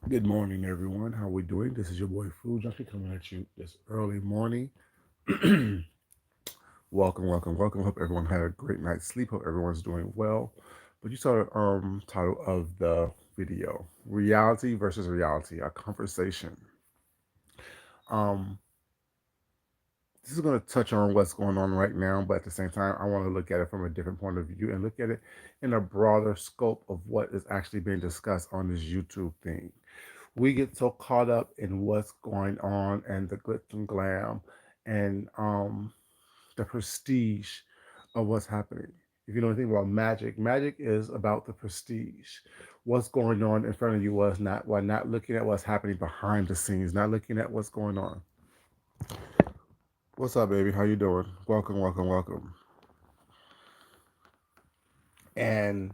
Good morning, everyone. How we doing? This is your boy Food Junkie coming at you this early morning. Welcome, welcome, welcome. Hope everyone had a great night's sleep. Hope everyone's doing well. But you saw the title of the video: reality versus reality, a conversation. Um, this is going to touch on what's going on right now, but at the same time, I want to look at it from a different point of view and look at it in a broader scope of what is actually being discussed on this YouTube thing. We get so caught up in what's going on and the glitz and glam and the prestige of what's happening. If you know anything about magic, magic is about the prestige. What's going on in front of you was not while not looking at what's happening behind the scenes, not looking at what's going on. What's up, baby? How you doing? Welcome, welcome, welcome. And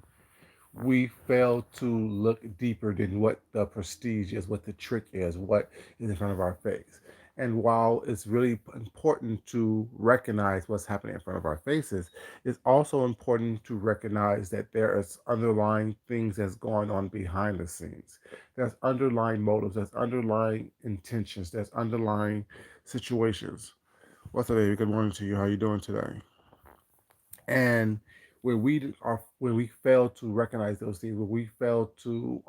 we fail to look deeper than what the prestige is, what the trick is, what is in front of our face. And while it's really important to recognize what's happening in front of our faces, it's also important to recognize that there is underlying things that's going on behind the scenes. There's underlying motives, there's underlying intentions, there's underlying situations. What's up, baby? Good morning to you. How you doing today? And when we fail to recognize those things, when we fail to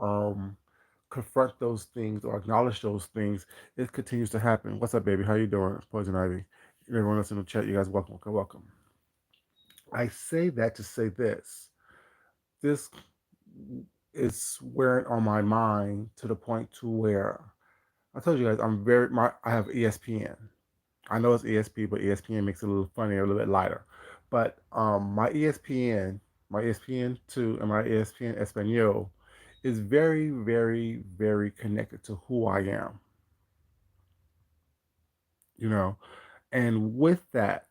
confront those things or acknowledge those things, it continues to happen. What's up, baby? How you doing, Poison Ivy? And everyone else in the chat, you guys, welcome, welcome, welcome. I say that to say this. This is wearing on my mind to the point to where I told you guys I have ESPN. I know it's ESP, but ESPN makes it a little funnier, a little bit lighter. But my ESPN2 and my ESPN Espanol is very, very, very connected to who I am, you know. And with that,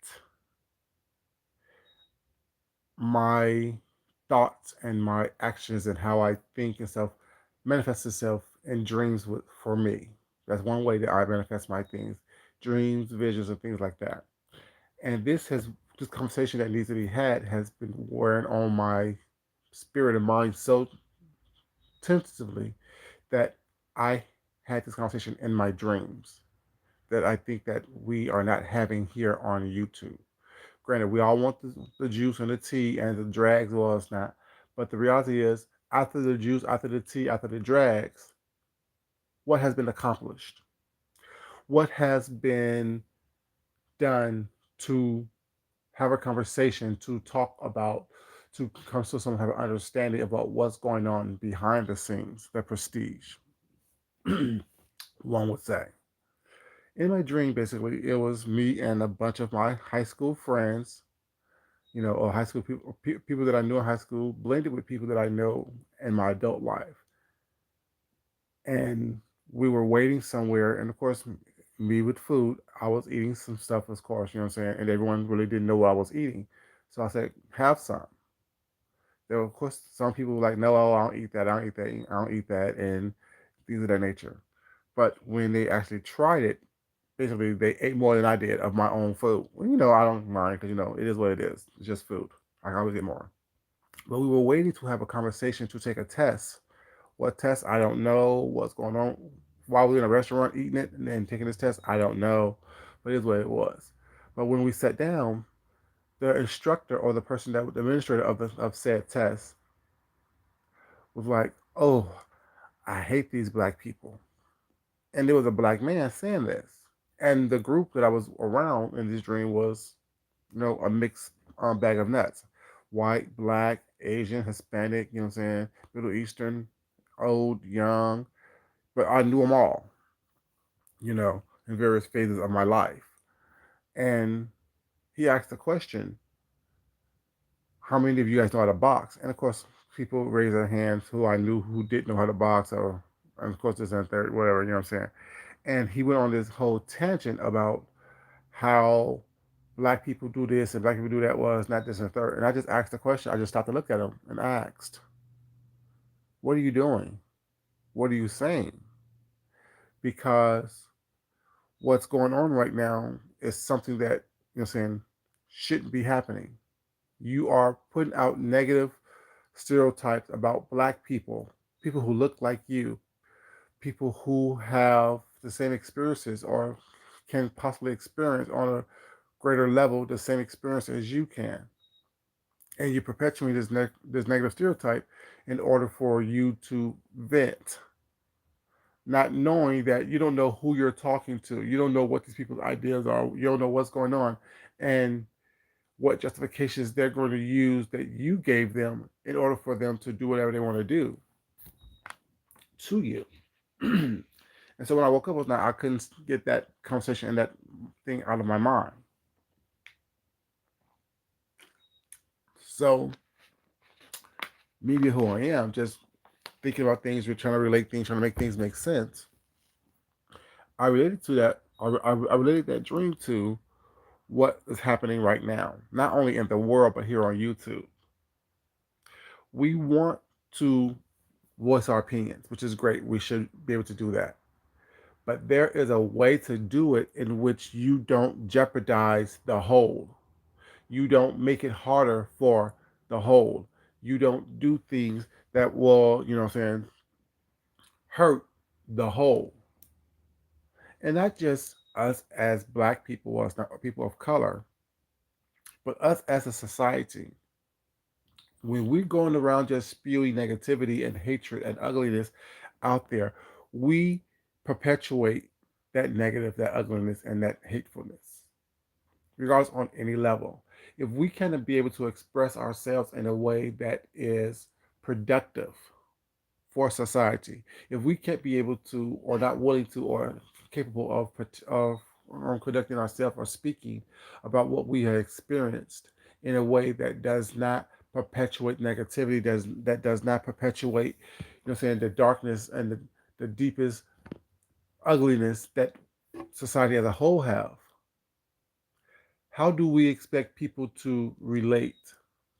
my thoughts and my actions and how I think and stuff manifests itself in dreams for me. That's one way that I manifest my things, dreams, visions, and things like that. And this conversation that needs to be had has been wearing on my spirit and mind so tentatively that I had this conversation in my dreams that I think that we are not having here on YouTube. Granted, we all want the juice and the tea and the drags, well, it's not. But the reality is, after the juice, after the tea, after the drags, what has been accomplished? What has been done to have a conversation, to talk about, to come to some type of understanding about what's going on behind the scenes, the prestige, one would say. In my dream, basically, it was me and a bunch of my high school friends, or high school people, people that I knew in high school, blended with people that I know in my adult life. And we were waiting somewhere, and of course, me with food, I was eating some stuff, of course, you know what I'm saying? And everyone really didn't know what I was eating. So I said, have some. There were, of course, some people were like, no, oh, I don't eat that, I don't eat that, I don't eat that, and things of that nature. But when they actually tried it, basically they ate more than I did of my own food. Well, I don't mind because it is what it is. It's just food. I can always get more. But we were waiting to have a conversation to take a test. What test? I don't know. What's going on? While we were in a restaurant eating it and then taking this test, I don't know. But it is what it was. But when we sat down, the instructor or the person that the administrator of said test was like, "Oh, I hate these black people," and there was a black man saying this, and the group that I was around in this dream was, a mixed bag of nuts, white, black, Asian, Hispanic, you know what I'm saying, Middle Eastern, old, young, but I knew them all, in various phases of my life, and he asked the question, how many of you guys know how to box? And of course, people raised their hands who I knew who didn't know how to box, or and of course this and third, whatever, you know what I'm saying. And he went on this whole tangent about how black people do this and black people do that, was not this and third. And I just asked the question. I just stopped to look at him and asked, "What are you doing? What are you saying?" Because what's going on right now is something that saying shouldn't be happening. You are putting out negative stereotypes about black people, people who look like you, people who have the same experiences or can possibly experience on a greater level the same experience as you can, and you perpetuate this negative stereotype in order for you to vent, not knowing that you don't know who you're talking to, you don't know what these people's ideas are, you don't know what's going on, and what justifications they're going to use that you gave them in order for them to do whatever they want to do to you. And so when I woke up last night, I couldn't get that conversation and that thing out of my mind. So me being who I am, just thinking about things, we're trying to relate things, trying to make things make sense. I related to that. I related that dream to what is happening right now, not only in the world but here on YouTube. We want to voice our opinions, which is great. We should be able to do that. But there is a way to do it in which you don't jeopardize the whole. You don't make it harder for the whole. You don't do things that will, what I'm saying, hurt the whole. And not just us as black people or as people of color, but us as a society. When we're going around just spewing negativity and hatred and ugliness out there, we perpetuate that negative, that ugliness, and that hatefulness, regardless on any level. If we cannot be able to express ourselves in a way that is productive for society, if we can't be able to, or not willing to, or capable of conducting ourselves or speaking about what we have experienced in a way that does not perpetuate negativity, that does not perpetuate, saying, the darkness and the deepest ugliness that society as a whole have, how do we expect people to relate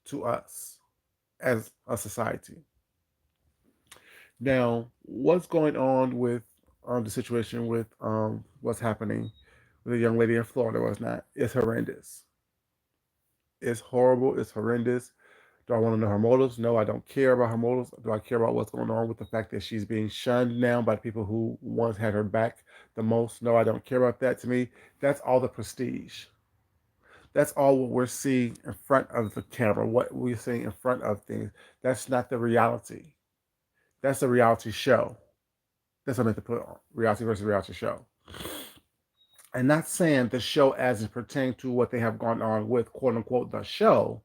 to us as a society? Now, what's going on with the situation with what's happening with a young lady in Florida was not? It's horrendous. It's horrible. It's horrendous. Do I want to know her motives? No, I don't care about her motives. Do I care about what's going on with the fact that she's being shunned now by the people who once had her back the most? No, I don't care about that. To me, that's all the prestige. That's all what we're seeing in front of the camera, what we're seeing in front of things. That's not the reality. That's a reality show. That's what I meant to put on reality versus reality show. And not saying the show as it pertains to what they have gone on with quote unquote the show,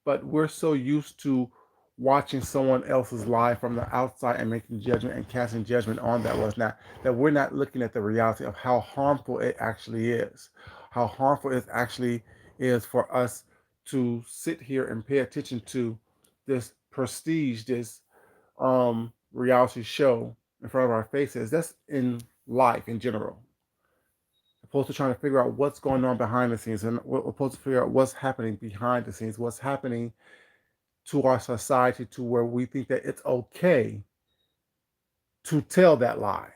but we're so used to watching someone else's life from the outside and making judgment and casting judgment on that was not that we're not looking at the reality of how harmful it actually is, how harmful it actually is for us to sit here and pay attention to this prestige, this reality show in front of our faces. That's in life in general. Opposed to trying to figure out what's going on behind the scenes, and we're opposed to figure out what's happening behind the scenes, what's happening to our society, to where we think that it's okay to tell that lie.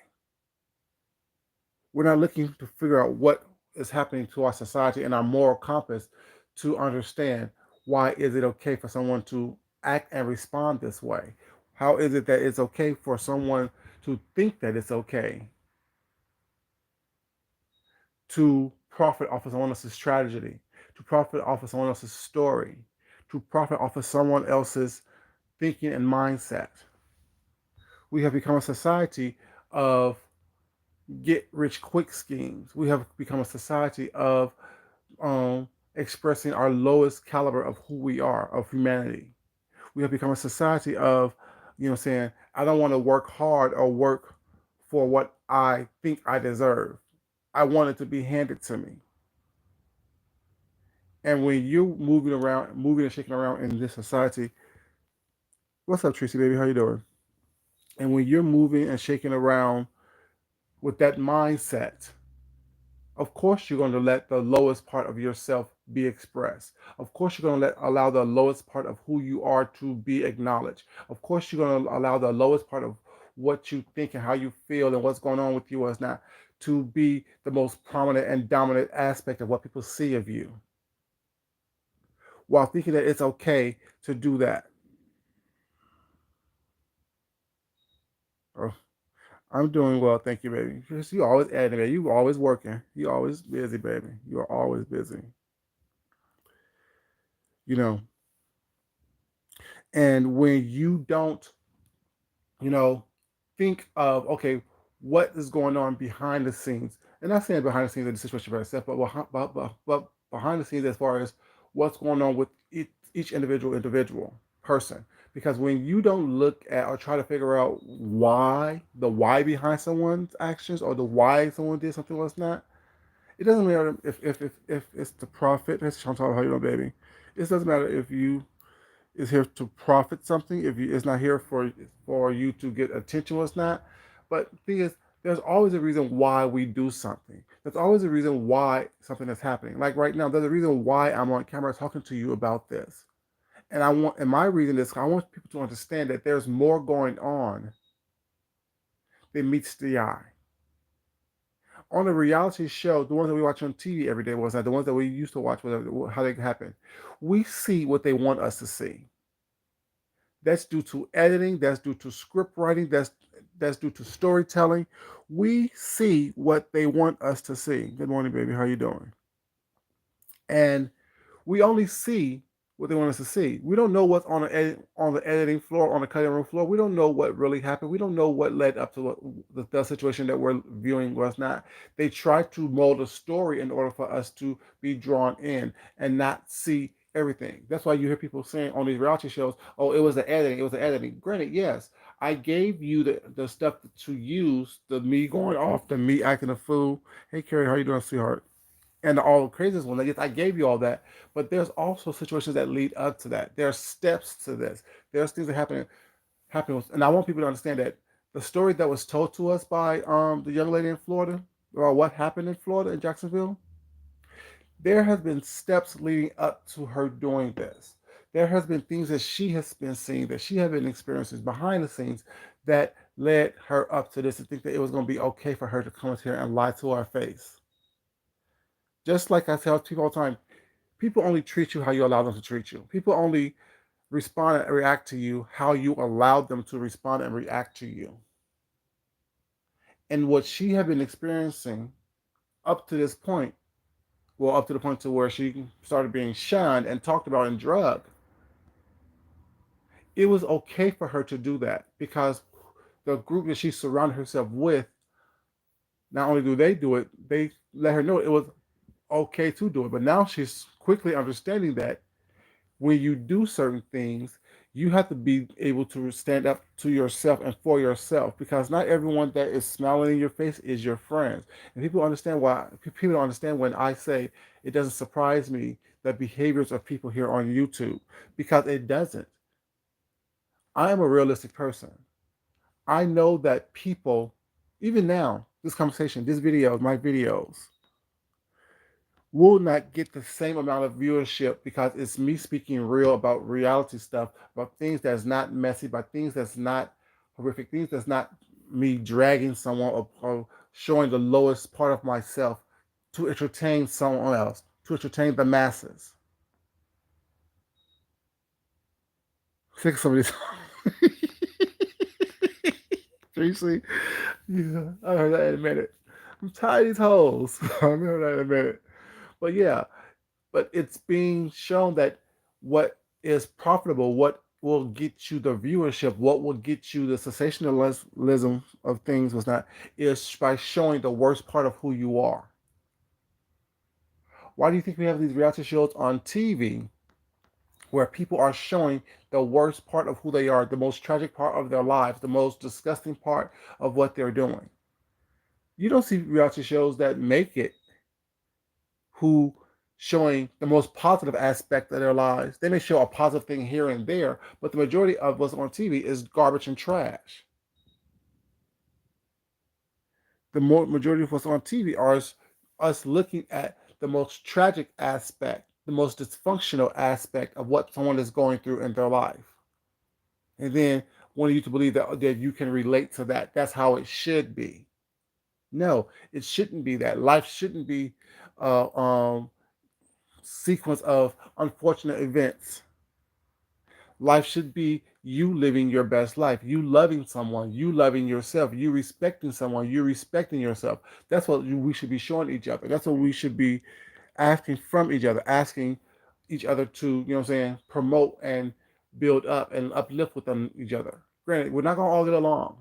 We're not looking to figure out what is happening to our society and our moral compass to understand why is it okay for someone to act and respond this way. How is it that it's okay for someone to think that it's okay to profit off of someone else's tragedy, to profit off of someone else's story, to profit off of someone else's thinking and mindset? We have become a society of get rich quick schemes. We have become a society of expressing our lowest caliber of who we are, of humanity. We have become a society of, saying, I don't want to work hard or work for what I think I deserve. I want it to be handed to me. And when you're moving and shaking around in this society, what's up, Tracy, baby? How you doing? And when you're moving and shaking around with that mindset, of course you're going to let the lowest part of yourself be expressed. Of course you're going to allow the lowest part of who you are to be acknowledged. Of course you're going to allow the lowest part of what you think and how you feel and what's going on with you as not to be the most prominent and dominant aspect of what people see of you, while thinking that it's okay to do that. Oh, I'm doing well, thank you, baby. You always adding, baby. You always working. You always busy, baby. You are always busy. You know, and when you don't, you know, think of okay, what is going on behind the scenes, and not saying behind the scenes of the situation by itself, but behind the scenes as far as what's going on with each individual person. Because when you don't look at or try to figure out the why behind someone's actions or the why someone did something was not, it doesn't matter if it's the profit. That's Chantal, how you doing, baby? It doesn't matter if you is here to profit something. If you, it's not here for you to get attention, it's not. But the thing is, there's always a reason why we do something. There's always a reason why something is happening. Like right now, there's a reason why I'm on camera talking to you about this. And my reason is I want people to understand that there's more going on than meets the eye. On a reality show, the ones that we watch on TV every day was that the ones that we used to watch, whatever, how they happen. We see what they want us to see. That's due to editing, that's due to script writing, that's due to storytelling. We see what they want us to see. Good morning, baby. How you doing? And we only see what they want us to see. We don't know what's on the editing floor, on the cutting room floor. We don't know what really happened. We don't know what led up to the situation that we're viewing was not. They try to mold a story in order for us to be drawn in and not see everything. That's why you hear people saying on these reality shows, "Oh, it was the editing. It was the editing." Granted, yes, I gave you the stuff to use, the me going off, the me acting a fool. Hey, Carrie, how you doing, sweetheart? And all the craziest one. Yes, I gave you all that, but there's also situations that lead up to that. There are steps to this. There's things that happen, and I want people to understand that the story that was told to us by the young lady in Florida about what happened in Florida in Jacksonville, there has been steps leading up to her doing this. There has been things that she has been seeing, that she has been experiencing behind the scenes that led her up to this and think that it was going to be okay for her to come here and lie to our face. Just like I tell people all the time, people only treat you how you allow them to treat you. People only respond and react to you how you allow them to respond and react to you. And what she had been experiencing up to this point, well, up to the point to where she started being shunned and talked about and drugged, it was okay for her to do that because the group that she surrounded herself with, not only do they do it, they let her know it was okay to do it. But now she's quickly understanding that when you do certain things, you have to be able to stand up to yourself and for yourself because not everyone that is smiling in your face is your friend. And people don't understand when I say it doesn't surprise me the behaviors of people here on YouTube because it doesn't. I am a realistic person. I know that people, even now, this conversation, this video, my videos, will not get the same amount of viewership because it's me speaking real about reality stuff, about things that's not messy, about things that's not horrific, things that's not me dragging someone or showing the lowest part of myself to entertain someone else, to entertain the masses. Sick of some of these. Seriously, yeah, I heard that in a minute. I'm tired of these hoes. I heard that in a minute. But yeah, but it's being shown that what is profitable, what will get you the viewership, what will get you the sensationalism of things was not, is by showing the worst part of who you are. Why do you think we have these reality shows on TV where people are showing the worst part of who they are, the most tragic part of their lives, the most disgusting part of what they're doing? You don't see reality shows that make it who showing the most positive aspect of their lives. They may show a positive thing here and there, but the majority of what's on TV is garbage and trash. Majority of what's on TV are us looking at the most tragic aspect, the most dysfunctional aspect of what someone is going through in their life. And then wanting you to believe that you can relate to that. That's how it should be. No, it shouldn't be that. Life shouldn't be uh, um, sequence of unfortunate events. Life should be you living your best life, you loving someone, you loving yourself, you respecting someone, you respecting yourself. That's what we should be showing each other. That's what we should be asking from each other, asking each other to, promote and build up and uplift within each other. Granted, we're not going to all get along.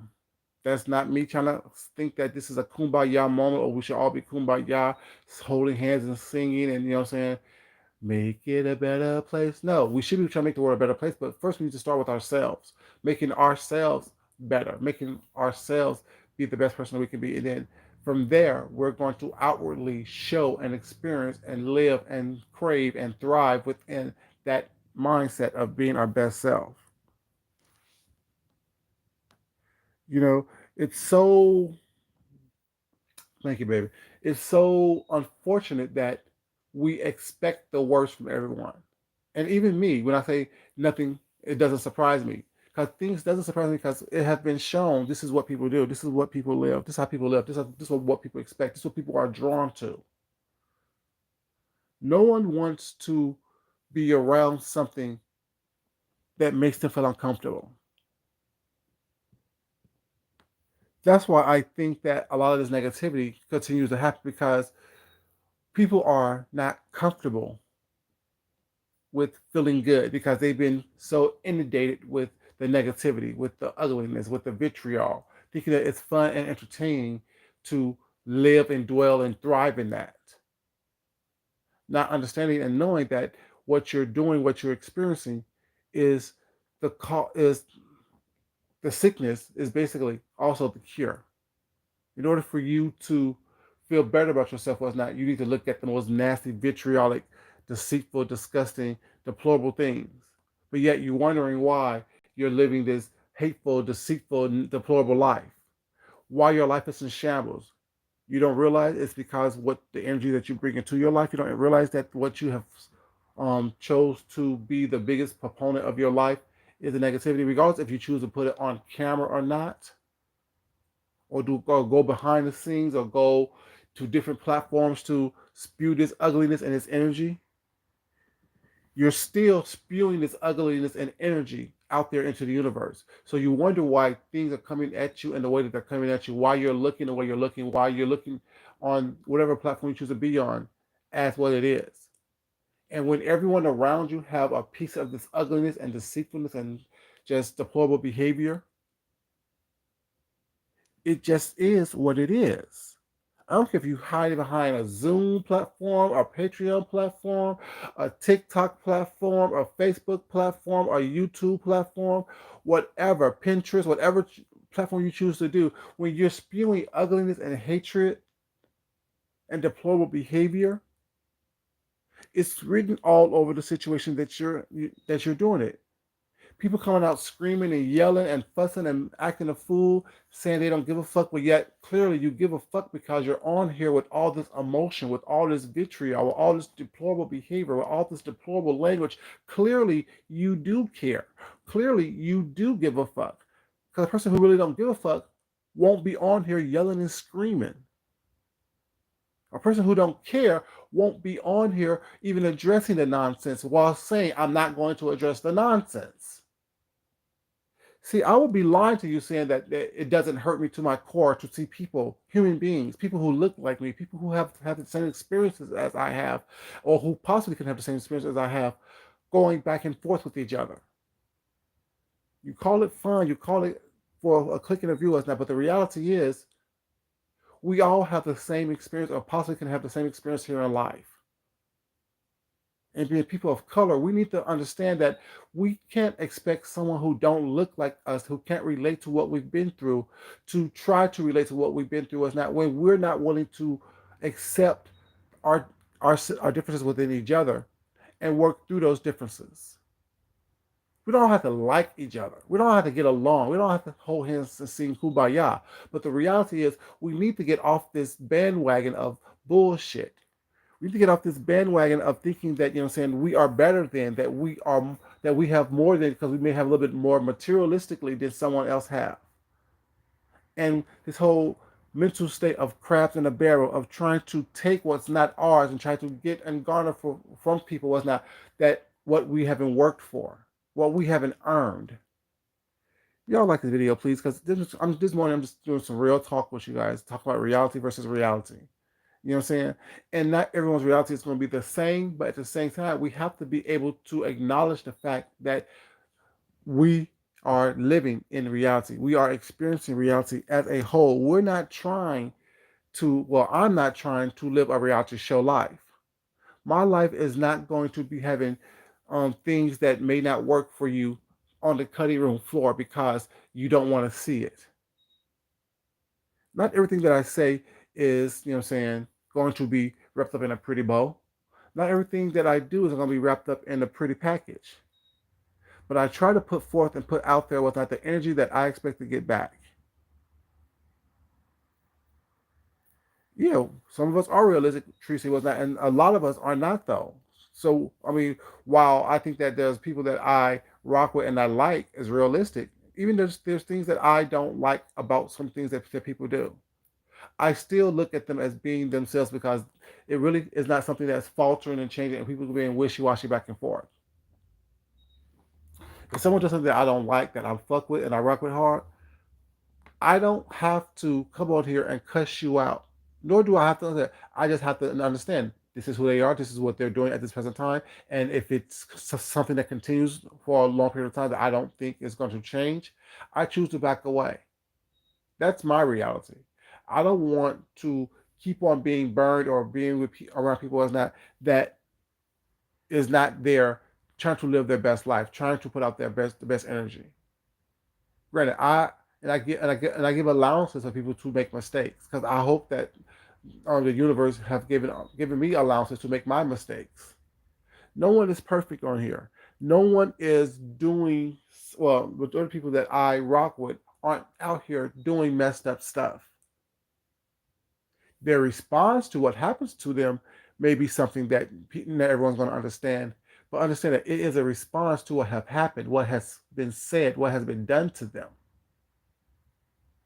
That's not me trying to think that this is a kumbaya moment or we should all be kumbaya, holding hands and singing and, make it a better place. No, we should be trying to make the world a better place, but first we need to start with ourselves, making ourselves better, making ourselves be the best person that we can be. And then from there, we're going to outwardly show and experience and live and crave and thrive within that mindset of being our best self. You know, it's so, thank you, baby. It's so unfortunate that we expect the worst from everyone. And even me, when I say nothing, it doesn't surprise me. Because things doesn't surprise me because it has been shown this is what people do. This is what people live. This is how people live. This is what people expect. This is what people are drawn to. No one wants to be around something that makes them feel uncomfortable. That's why I think that a lot of this negativity continues to happen because people are not comfortable with feeling good because they've been so inundated with the negativity, with the ugliness, with the vitriol, thinking that it's fun and entertaining to live and dwell and thrive in that. Not understanding and knowing that what you're doing, what you're experiencing, is is the sickness is basically also the cure. In order for you to feel better about yourself or not, you need to look at the most nasty, vitriolic, deceitful, disgusting, deplorable things. But yet you're wondering why you're living this hateful, deceitful, deplorable life. Why your life is in shambles. You don't realize it's because what the energy that you bring into your life, you don't realize that what you have chose to be the biggest proponent of your life is the negativity, regardless if you choose to put it on camera or not, or go behind the scenes or go to different platforms to spew this ugliness and this energy. You're still spewing this ugliness and energy out there into the universe. So you wonder why things are coming at you in the way that they're coming at you, why you're looking the way you're looking, why you're looking on whatever platform you choose to be on as what it is. And when everyone around you have a piece of this ugliness and deceitfulness and just deplorable behavior, it just is what it is. I don't care if you hide behind a Zoom platform, a Patreon platform, a TikTok platform, a Facebook platform, a YouTube platform, whatever, Pinterest, whatever platform you choose to do, when you're spewing ugliness and hatred and deplorable behavior, it's written all over the situation that you're doing it. People coming out screaming and yelling and fussing and acting a fool, saying they don't give a fuck, but yet clearly you give a fuck because you're on here with all this emotion, with all this vitriol, with all this deplorable behavior, with all this deplorable language. Clearly you do care. Clearly you do give a fuck. Because a person who really don't give a fuck won't be on here yelling and screaming. A person who don't care won't be on here even addressing the nonsense while saying, I'm not going to address the nonsense. See, I would be lying to you saying that it doesn't hurt me to my core to see people, human beings, people who look like me, people who have the same experiences as I have, or who possibly can have the same experience as I have, going back and forth with each other. You call it fun, you call it for a click and a view as that, but the reality is we all have the same experience or possibly can have the same experience here in life. And being people of color, we need to understand that we can't expect someone who don't look like us, who can't relate to what we've been through, to try to relate to what we've been through as not when we're not willing to accept our our differences within each other and work through those differences. We don't have to like each other. We don't have to get along. We don't have to hold hands and sing kumbaya. But the reality is we need to get off this bandwagon of bullshit. We need to get off this bandwagon of thinking that, we are better than, that we have more than, because we may have a little bit more materialistically than someone else have. And this whole mental state of crabs in a barrel of trying to take what's not ours and try to get and garner from people what's not that what we haven't worked for, what we haven't earned. Y'all like this video, please, because this morning I'm just doing some real talk with you guys. Talk about reality versus reality. You know what I'm saying? And not everyone's reality is going to be the same, but at the same time, we have to be able to acknowledge the fact that we are living in reality. We are experiencing reality as a whole. We're not trying I'm not trying to live a reality show life. My life is not going to be having things that may not work for you on the cutting room floor because you don't want to see it. Not everything that I say is, you know what I'm saying, going to be wrapped up in a pretty bow. Not everything that I do is going to be wrapped up in a pretty package. But I try to put forth and put out there without the energy that I expect to get back. Some of us are realistic, Tracy was not, and a lot of us are not though. So, I mean, while I think that there's people that I rock with and I like is realistic, even there's things that I don't like about some things that people do. I still look at them as being themselves because it really is not something that's faltering and changing and people being wishy-washy back and forth. If someone does something that I don't like, that I fuck with and I rock with hard, I don't have to come on here and cuss you out. Nor do I have to understand. I just have to understand this is who they are, this is what they're doing at this present time. And if it's something that continues for a long period of time that I don't think is going to change, I choose to back away. That's my reality. I don't want to keep on being burned or being around people that is not there trying to live their best life, trying to put out the best energy. Granted, I give allowances for people to make mistakes because I hope that the universe have given me allowances to make my mistakes. No one is perfect on here. No one is doing with other people that I rock with aren't out here doing messed up stuff. Their response to what happens to them may be something that not everyone's going to understand, but understand that it is a response to what have happened, what has been said, what has been done to them.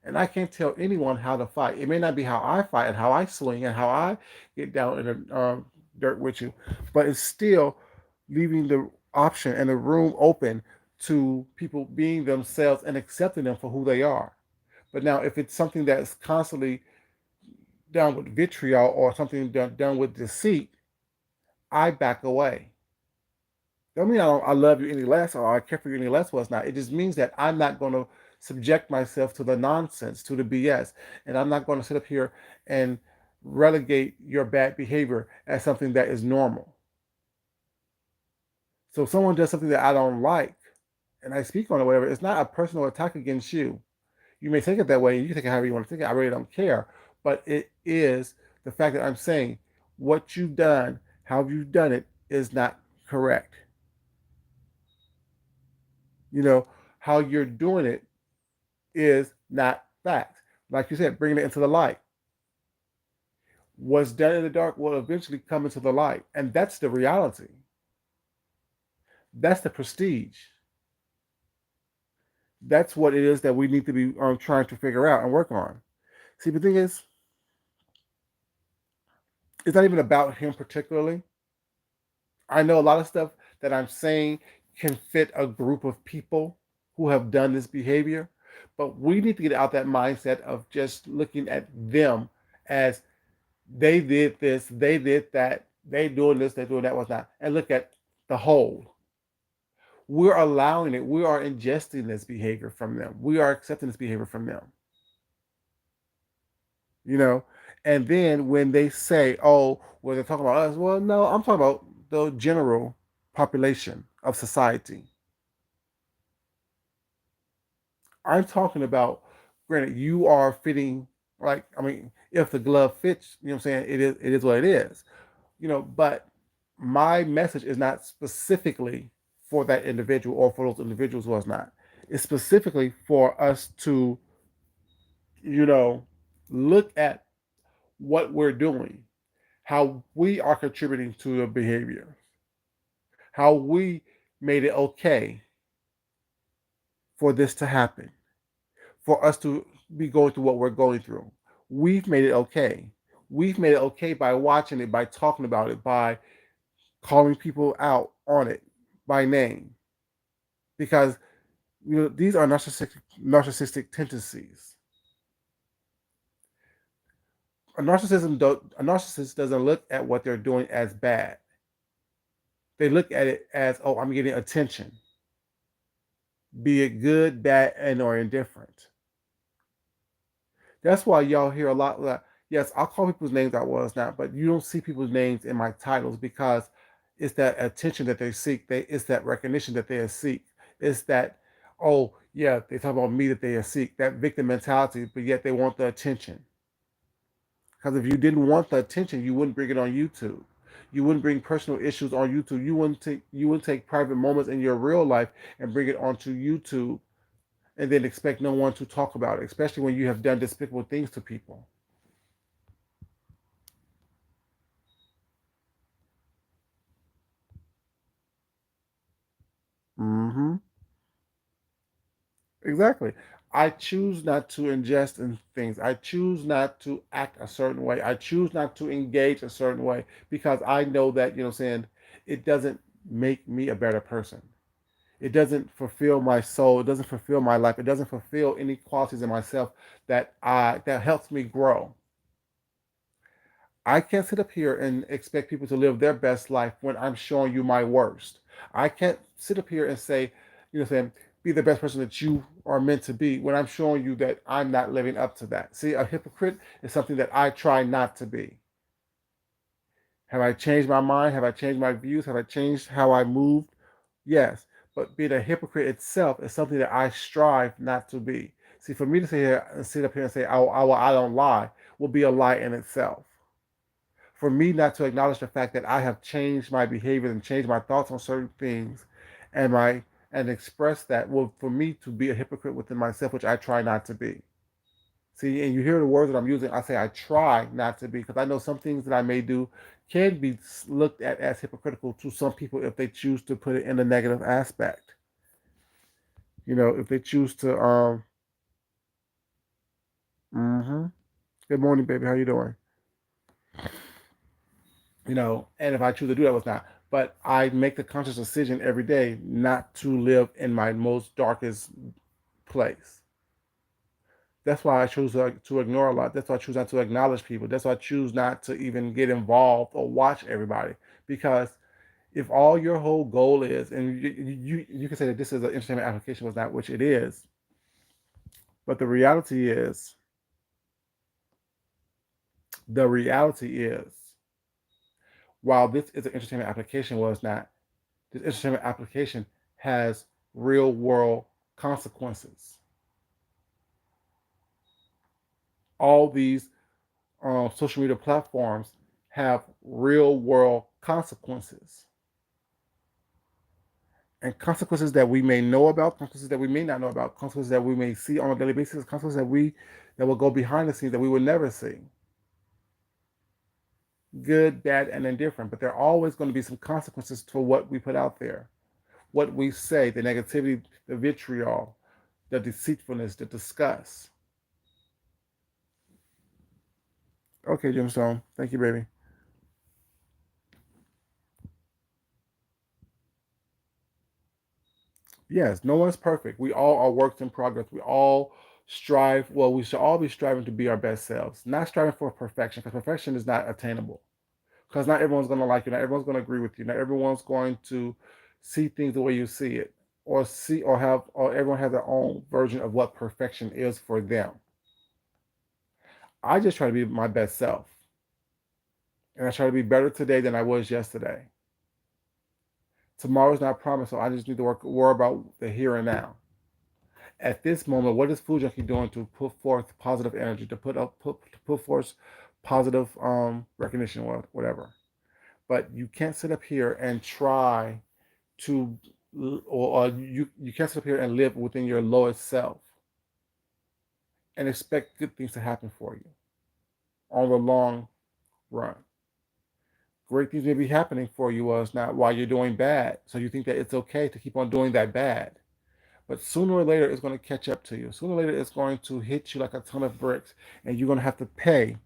And I can't tell anyone how to fight. It may not be how I fight and how I swing and how I get down in the dirt with you, but it's still leaving the option and the room open to people being themselves and accepting them for who they are. But now, if it's something that's constantly done with vitriol or something done with deceit, I back away. Don't mean I love you any less or I care for you any less. Was not. It just means that I'm not going to subject myself to the nonsense, to the BS, and I'm not going to sit up here and relegate your bad behavior as something that is normal. So if someone does something that I don't like, and I speak on it, whatever, it's not a personal attack against you. You may take it that way, and you can take it however you want to take it. I really don't care, but it is the fact that I'm saying what you've done, how you've done it, is not correct. How you're doing it is not fact. Like you said, bringing it into the light. What's done in the dark will eventually come into the light. And that's the reality. That's the prestige. That's what it is that we need to be trying to figure out and work on. See, the thing is, it's not even about him particularly. I know a lot of stuff that I'm saying can fit a group of people who have done this behavior, but we need to get out that mindset of just looking at them as they did this, they did that, they doing this, they doing that, what's not, and look at the whole. We're allowing it. We are ingesting this behavior from them. We are accepting this behavior from them. And then when they say, "Oh, well, they're talking about us," well, no, I'm talking about the general population of society. I'm talking about, granted, you are fitting, like, I mean, if the glove fits, you know what I'm saying, it is what it is. But my message is not specifically for that individual or for those individuals who is not. It's specifically for us to, look at what we're doing, how we are contributing to the behavior, how we made it okay for this to happen, for us to be going through what we're going through. We've made it okay. We've made it okay by watching it, by talking about it, by calling people out on it by name. because these are narcissistic tendencies. A narcissist doesn't look at what they're doing as bad. They look at it as, oh, I'm getting attention, be it good, bad, and or indifferent. That's why y'all hear a lot. Yes, I'll call people's names out was not, but you don't see people's names in my titles because it's that attention that they seek. It's that recognition that they seek. It's that, oh yeah, they talk about me that they seek, that victim mentality, but yet they want the attention. Because if you didn't want the attention, you wouldn't bring it on YouTube. You wouldn't bring personal issues on YouTube. You wouldn't take private moments in your real life and bring it onto YouTube and then expect no one to talk about it, especially when you have done despicable things to people. Mm-hmm. Exactly. I choose not to ingest in things. I choose not to act a certain way. I choose not to engage a certain way because I know that, saying, it doesn't make me a better person. It doesn't fulfill my soul. It doesn't fulfill my life. It doesn't fulfill any qualities in myself that helps me grow. I can't sit up here and expect people to live their best life when I'm showing you my worst. I can't sit up here and say, saying, be the best person that you are meant to be when I'm showing you that I'm not living up to that. See, a hypocrite is something that I try not to be. Have I changed my mind? Have I changed my views? Have I changed how I moved? Yes. But being a hypocrite itself is something that I strive not to be. See, for me to sit up here and say, I don't lie, will be a lie in itself. For me not to acknowledge the fact that I have changed my behavior and changed my thoughts on certain things and express that will for me to be a hypocrite within myself, which I try not to be. See, and you hear the words that I'm using, I say I try not to be because I know some things that I may do can be looked at as hypocritical to some people if they choose to put it in a negative aspect. If they choose to mm-hmm. Good morning, baby. How you doing? And if I choose to do that was not. But I make the conscious decision every day not to live in my most darkest place. That's why I choose to ignore a lot. That's why I choose not to acknowledge people. That's why I choose not to even get involved or watch everybody. Because if all your whole goal is, and you can say that this is an entertainment application, was not, which it is, but the reality is, while this is an entertainment application, was not, this entertainment application has real world consequences. All these social media platforms have real world consequences. And consequences that we may know about, consequences that we may not know about, consequences that we may see on a daily basis, consequences that will go behind the scenes that we would never see. Good, bad, and indifferent. But there are always going to be some consequences for what we put out there, what we say, the negativity, the vitriol, the deceitfulness, the disgust. Okay, Gemstone. Thank you, baby. Yes, no one's perfect. We all are works in progress. We all strive, well, we should all be striving to be our best selves, not striving for perfection, because perfection is not attainable. Because not everyone's going to like you, not everyone's going to agree with you, not everyone's going to see things the way you see it, or everyone has their own version of what perfection is for them. I just try to be my best self, and I try to be better today than I was yesterday. Tomorrow's not promised, so I just need to worry about the here and now. At this moment, what is Food Junkie doing to put forth positive energy, to put forth positive recognition or whatever? But you can't sit up here and try to, or you can't sit up here and live within your lowest self and expect good things to happen for you on the long run. Great things may be happening for you was not while you're doing bad. So you think that it's okay to keep on doing that bad. But sooner or later, it's going to catch up to you. Sooner or later, it's going to hit you like a ton of bricks, and you're going to have to pay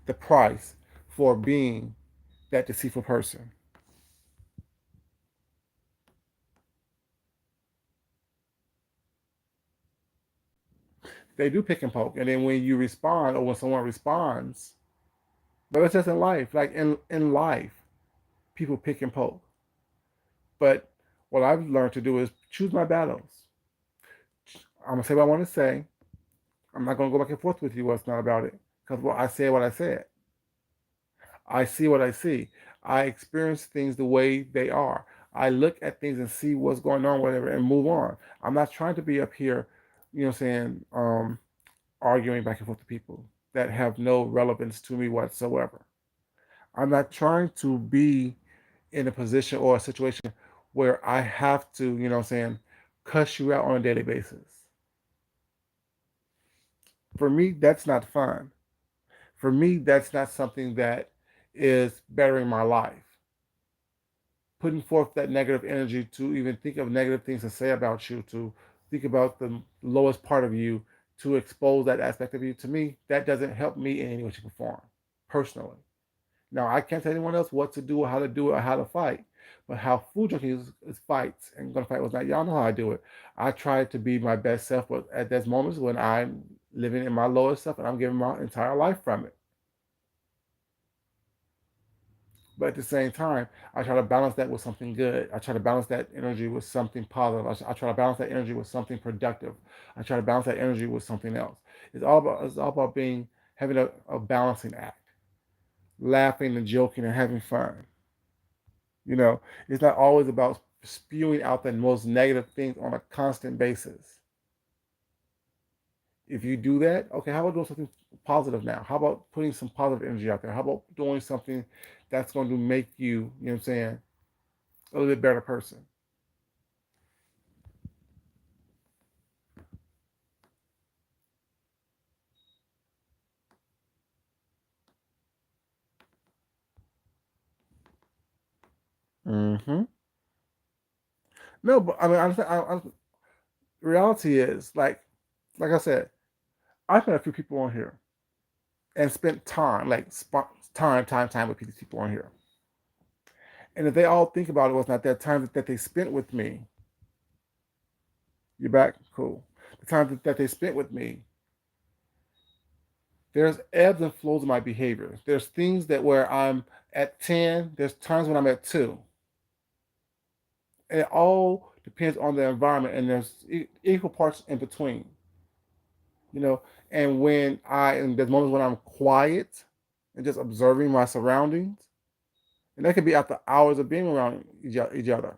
the price for being that deceitful person. They do pick and poke, and then when you respond or when someone responds, but it's just in life. Like in life, people pick and poke. But what I've learned to do is choose my battles. I'm gonna say what I want to say. I'm not gonna go back and forth with you what's not about it. Because well, I said what I said. I see what I see. I experience things the way they are. I look at things and see what's going on, whatever, and move on. I'm not trying to be up here, saying, arguing back and forth with people that have no relevance to me whatsoever. I'm not trying to be in a position or a situation where I have to, cuss you out on a daily basis. For me, that's not fun. For me, that's not something that is bettering my life. Putting forth that negative energy to even think of negative things to say about you, to think about the lowest part of you, to expose that aspect of you, to me, that doesn't help me in any way, shape, or form, personally. Now, I can't tell anyone else what to do or how to do it or how to fight. But how Food Junkie is fights and gonna fight was not. Y'all know how I do it. I try to be my best self, but at those moments when I'm living in my lowest self and I'm giving my entire life from it. But at the same time, I try to balance that with something good. I try to balance that energy with something positive. I try to balance that energy with something productive. I try to balance that energy with something else. It's all about being having a balancing act, laughing and joking and having fun. You know, it's not always about spewing out the most negative things on a constant basis. If you do that, okay, how about doing something positive now? How about putting some positive energy out there? How about doing something that's going to make you, you know what I'm saying, a little bit better person? Mm-hmm. No, but I mean, reality is like I said, I've met a few people on here and spent time, time with these people on here. And if they all think about it, was not that time that they spent with me. You're back, cool. The time that they spent with me, there's ebbs and flows of my behavior. There's things that where I'm at 10, there's times when I'm at 2. And it all depends on the environment and there's equal parts in between, you know. And there's moments when I'm quiet and just observing my surroundings. And that could be after hours of being around each other.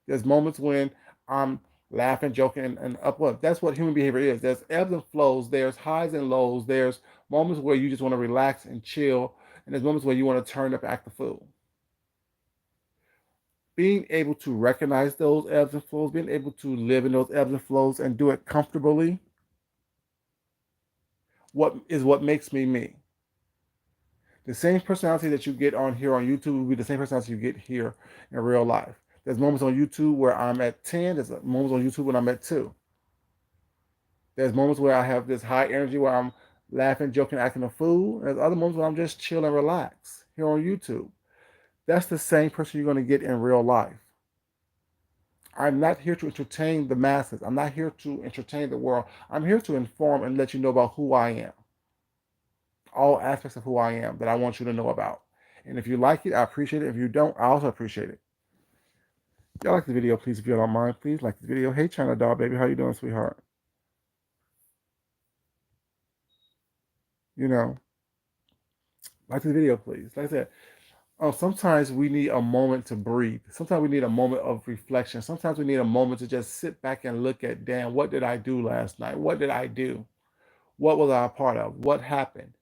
There's moments when I'm laughing, joking, and up. That's what human behavior is. There's ebbs and flows. There's highs and lows. There's moments where you just want to relax and chill, and there's moments where you want to turn up, act the fool. Being able to recognize those ebbs and flows, being able to live in those ebbs and flows, and do it comfortably, what makes me me. The same personality that you get on here on YouTube will be the same personality you get here in real life. There's moments on YouTube where I'm at 10. There's moments on YouTube when I'm at 2. There's moments where I have this high energy where I'm laughing, joking, acting a fool. There's other moments where I'm just chill and relax here on YouTube. That's the same person you're going to get in real life. I'm not here to entertain the masses. I'm not here to entertain the world. I'm here to inform and let you know about who I am. All aspects of who I am that I want you to know about. And if you like it, I appreciate it. If you don't, I also appreciate it. Y'all like the video, please, if you don't mind, please like the video. Hey, China Doll, baby, how you doing, sweetheart? You know, like the video, please. Like I said, sometimes we need a moment to breathe. Sometimes we need a moment of reflection. Sometimes we need a moment to just sit back and look at, damn, what did I do last night? What did I do? What was I a part of? What happened?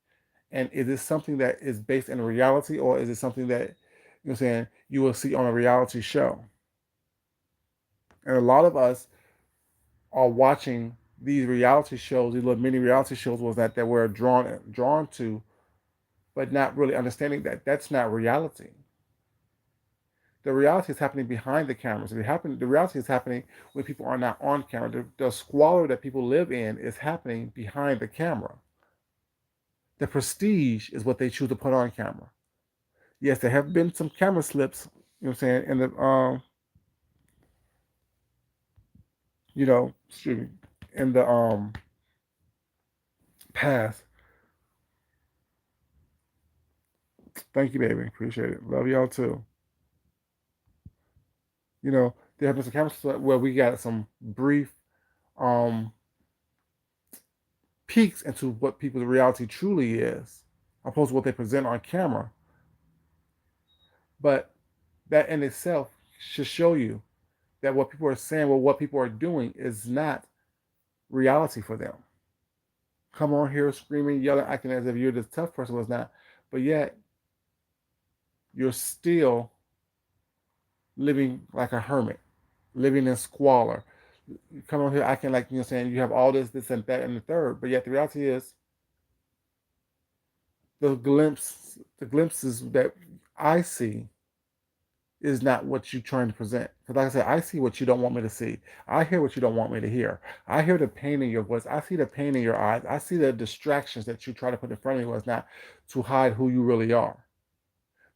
And is this something that is based in reality, or is it something that, you will see on a reality show? And a lot of us are watching these reality shows, these little mini reality shows was that we're drawn to, but not really understanding that that's not reality. The reality is happening behind the cameras. The reality is happening when people are not on camera. The squalor that people live in is happening behind the camera. The prestige is what they choose to put on camera. Yes, there have been some camera slips, you know what I'm saying, excuse me, in the pass. Thank you, baby. Appreciate it. Love y'all too. You know, there have been some cameras where we got some brief um peeks into what people's reality truly is, opposed to what they present on camera. But that in itself should show you that what people are saying, well, what people are doing is not reality for them. Come on here screaming, yelling, acting as if you're this tough person was not, but yet you're still living like a hermit, living in squalor. You come on here acting like you're saying you have all this, and that, and the third, but yet the reality is the glimpses that I see is not what you're trying to present. Because like I said, I see what you don't want me to see. I hear what you don't want me to hear. I hear the pain in your voice. I see the pain in your eyes. I see the distractions that you try to put in front of me was not to hide who you really are.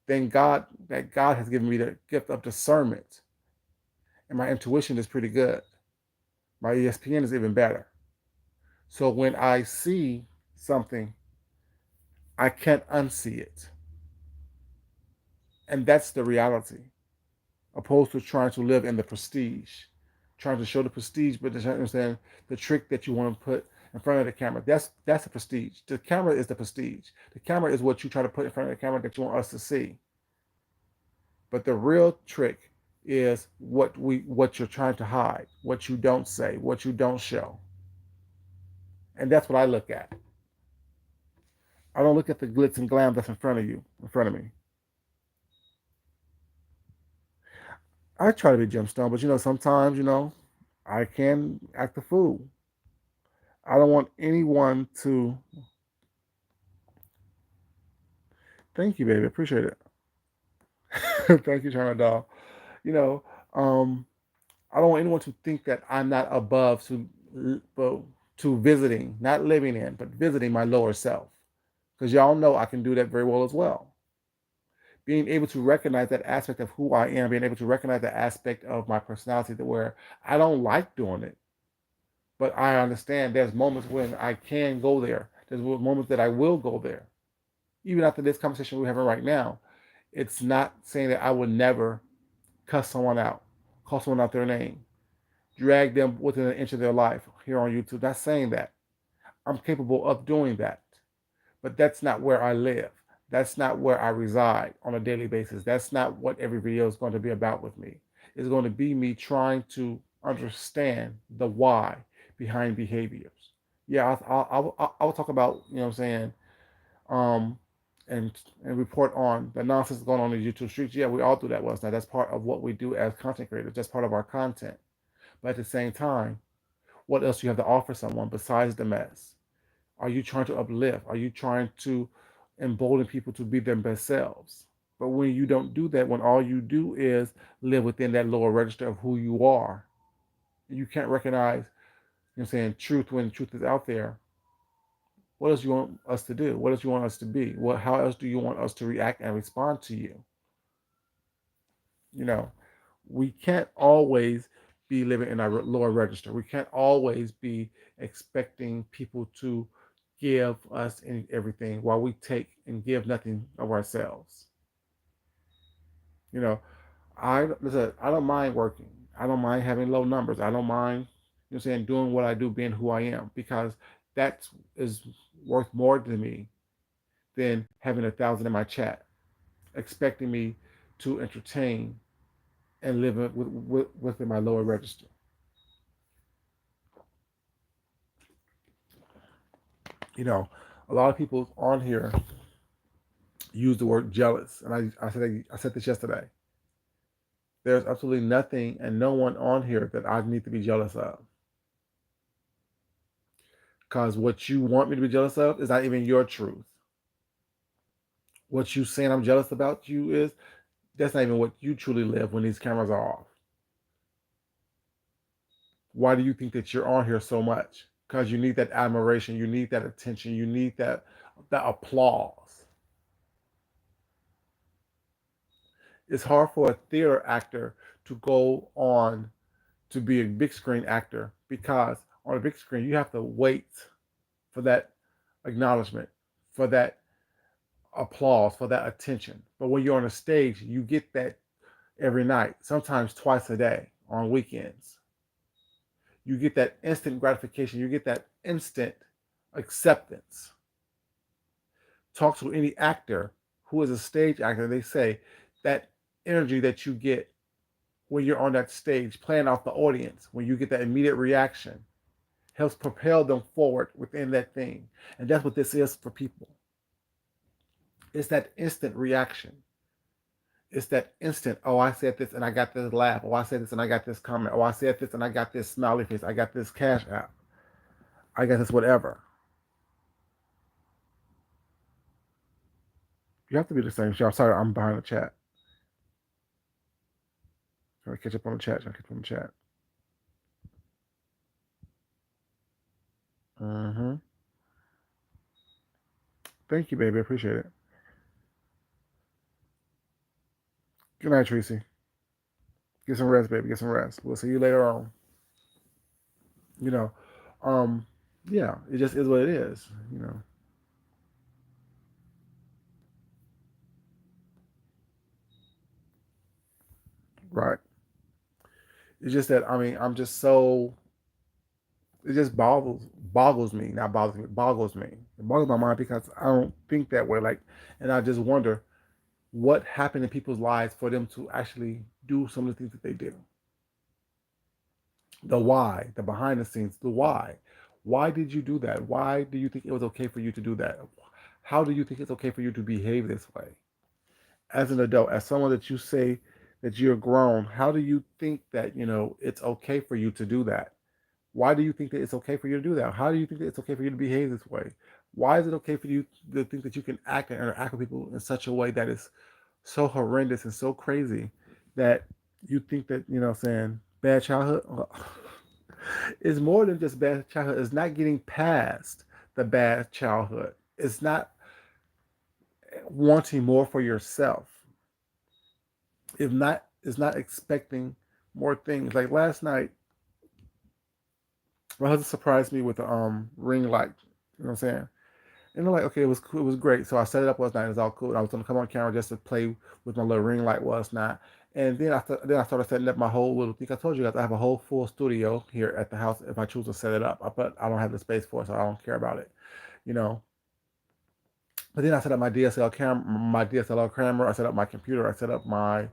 Thank God that God has given me the gift of discernment. And my intuition is pretty good. My ESPN is even better. So when I see something, I can't unsee it. And that's the reality. Opposed to trying to live in the prestige, trying to show the prestige, but to understand the trick that you want to put in front of the camera. That's the prestige. The camera is the prestige. The camera is what you try to put in front of the camera that you want us to see. But the real trick is what you're trying to hide, what you don't say, what you don't show. And that's what I look at. I don't look at the glitz and glam that's in front of you, in front of me. I try to be gemstone, but sometimes, I can act a fool. I don't want anyone to. Thank you, baby. Appreciate it. Thank you, China Doll. You know, um, I don't want anyone to think that I'm not above to visiting, not living in, but visiting my lower self. Because y'all know I can do that very well as well. Being able to recognize that aspect of who I am, being able to recognize that aspect of my personality that where I don't like doing it, but I understand there's moments when I can go there. There's moments that I will go there. Even after this conversation we're having right now, it's not saying that I would never cuss someone out, call someone out their name, drag them within an inch of their life here on YouTube. Not saying that. I'm capable of doing that. But that's not where I live. That's not where I reside on a daily basis. That's not what every video is going to be about with me. It's going to be me trying to understand the why behind behaviors. Yeah, I'll talk about, what I'm saying, um, and report on the nonsense going on in the YouTube streets. Yeah, we all do that once now. That's part of what we do as content creators. That's part of our content. But at the same time, what else do you have to offer someone besides the mess? Are you trying to uplift? Are you trying to embolden people to be their best selves? But when you don't do that, when all you do is live within that lower register of who you are, you can't recognize, truth when truth is out there. What else you want us to do? What else you want us to be? How else do you want us to react and respond to you? You know, we can't always be living in our lower register. We can't always be expecting people to give us everything while we take and give nothing of ourselves. You know, I don't mind working. I don't mind having low numbers. I don't mind, doing what I do, being who I am, because that is worth more to me than having 1,000 in my chat, expecting me to entertain and live within my lower register. You know, a lot of people on here use the word jealous, and I said this yesterday. There's absolutely nothing and no one on here that I need to be jealous of, because what you want me to be jealous of is not even your truth. What you saying I'm jealous about you is that's not even what you truly live when these cameras are off. Why do you think that you're on here so much? Because you need that admiration, you need that attention, you need that applause. It's hard for a theater actor to go on to be a big screen actor, because on a big screen you have to wait for that acknowledgement, for that applause, for that attention. But when you're on a stage, you get that every night, sometimes twice a day on weekends. You get that instant gratification, you get that instant acceptance. Talk to any actor who is a stage actor, they say that energy that you get when you're on that stage playing off the audience, when you get that immediate reaction, helps propel them forward within that thing. And that's what this is for people. It's that instant reaction. It's that instant, oh, I said this and I got this laugh. Oh, I said this and I got this comment. Oh, I said this and I got this smiley face. I got this cash app. I got this whatever. You have to be the same show. I'm sorry, I'm behind the chat. Trying to catch up on the chat. Trying to catch up on the chat. Mm-hmm. Thank you, baby. I appreciate it. Good night, Tracy. Get some rest, baby. Get some rest. We'll see you later on. You know, um, yeah, it just is what it is. Right. It's just that I'm just so it just boggles me, not bothers me, boggles me. It boggles my mind because I don't think that way. Like, and I just wonder what happened in people's lives for them to actually do some of the things that they do. The why, the behind the scenes, the why. Why did you do that? Why do you think it was okay for you to do that? How do you think it's okay for you to behave this way? As an adult, as someone that you say that you're grown, how do you think that, it's okay for you to do that? Why do you think that it's okay for you to do that? How do you think that it's okay for you to behave this way? Why is it okay for you to think that you can act and interact with people in such a way that is so horrendous and so crazy that you think that, saying bad childhood? Is more than just bad childhood. It's not getting past the bad childhood. It's not wanting more for yourself. It's not expecting more things. Like last night, my husband surprised me with a ring light. You know what I'm saying? And I'm like, okay, it was cool, it was great. So I set it up last night. It was all cool. I was gonna come on camera just to play with my little ring light was not. And then I started setting up my whole little thing. I told you guys I have a whole full studio here at the house if I choose to set it up. But I don't have the space for it, so I don't care about it. You know. But then I set up my DSLR camera. I set up my computer. I set up my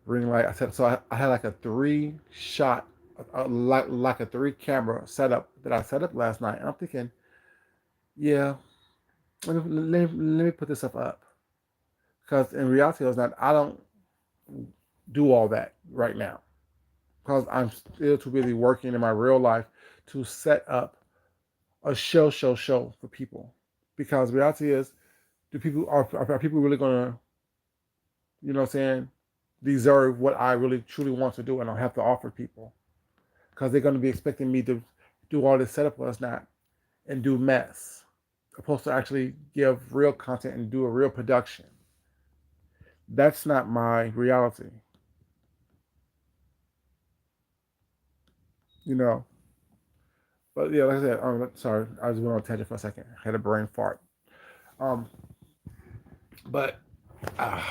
ring light. I had like a three shot, like a three camera setup that I set up last night. And I'm thinking, yeah, let me put this stuff up because in reality, it's not. I don't do all that right now because I'm still too busy working in my real life to set up a show for people. Because reality is, are people really gonna, what I'm saying, deserve what I really truly want to do and I have to offer people? Because they're gonna be expecting me to do all this setup last night and do mess, opposed to actually give real content and do a real production. That's not my reality, you know. But yeah, like I said, sorry, I just went on a tangent for a second. I had a brain fart. Um, but uh,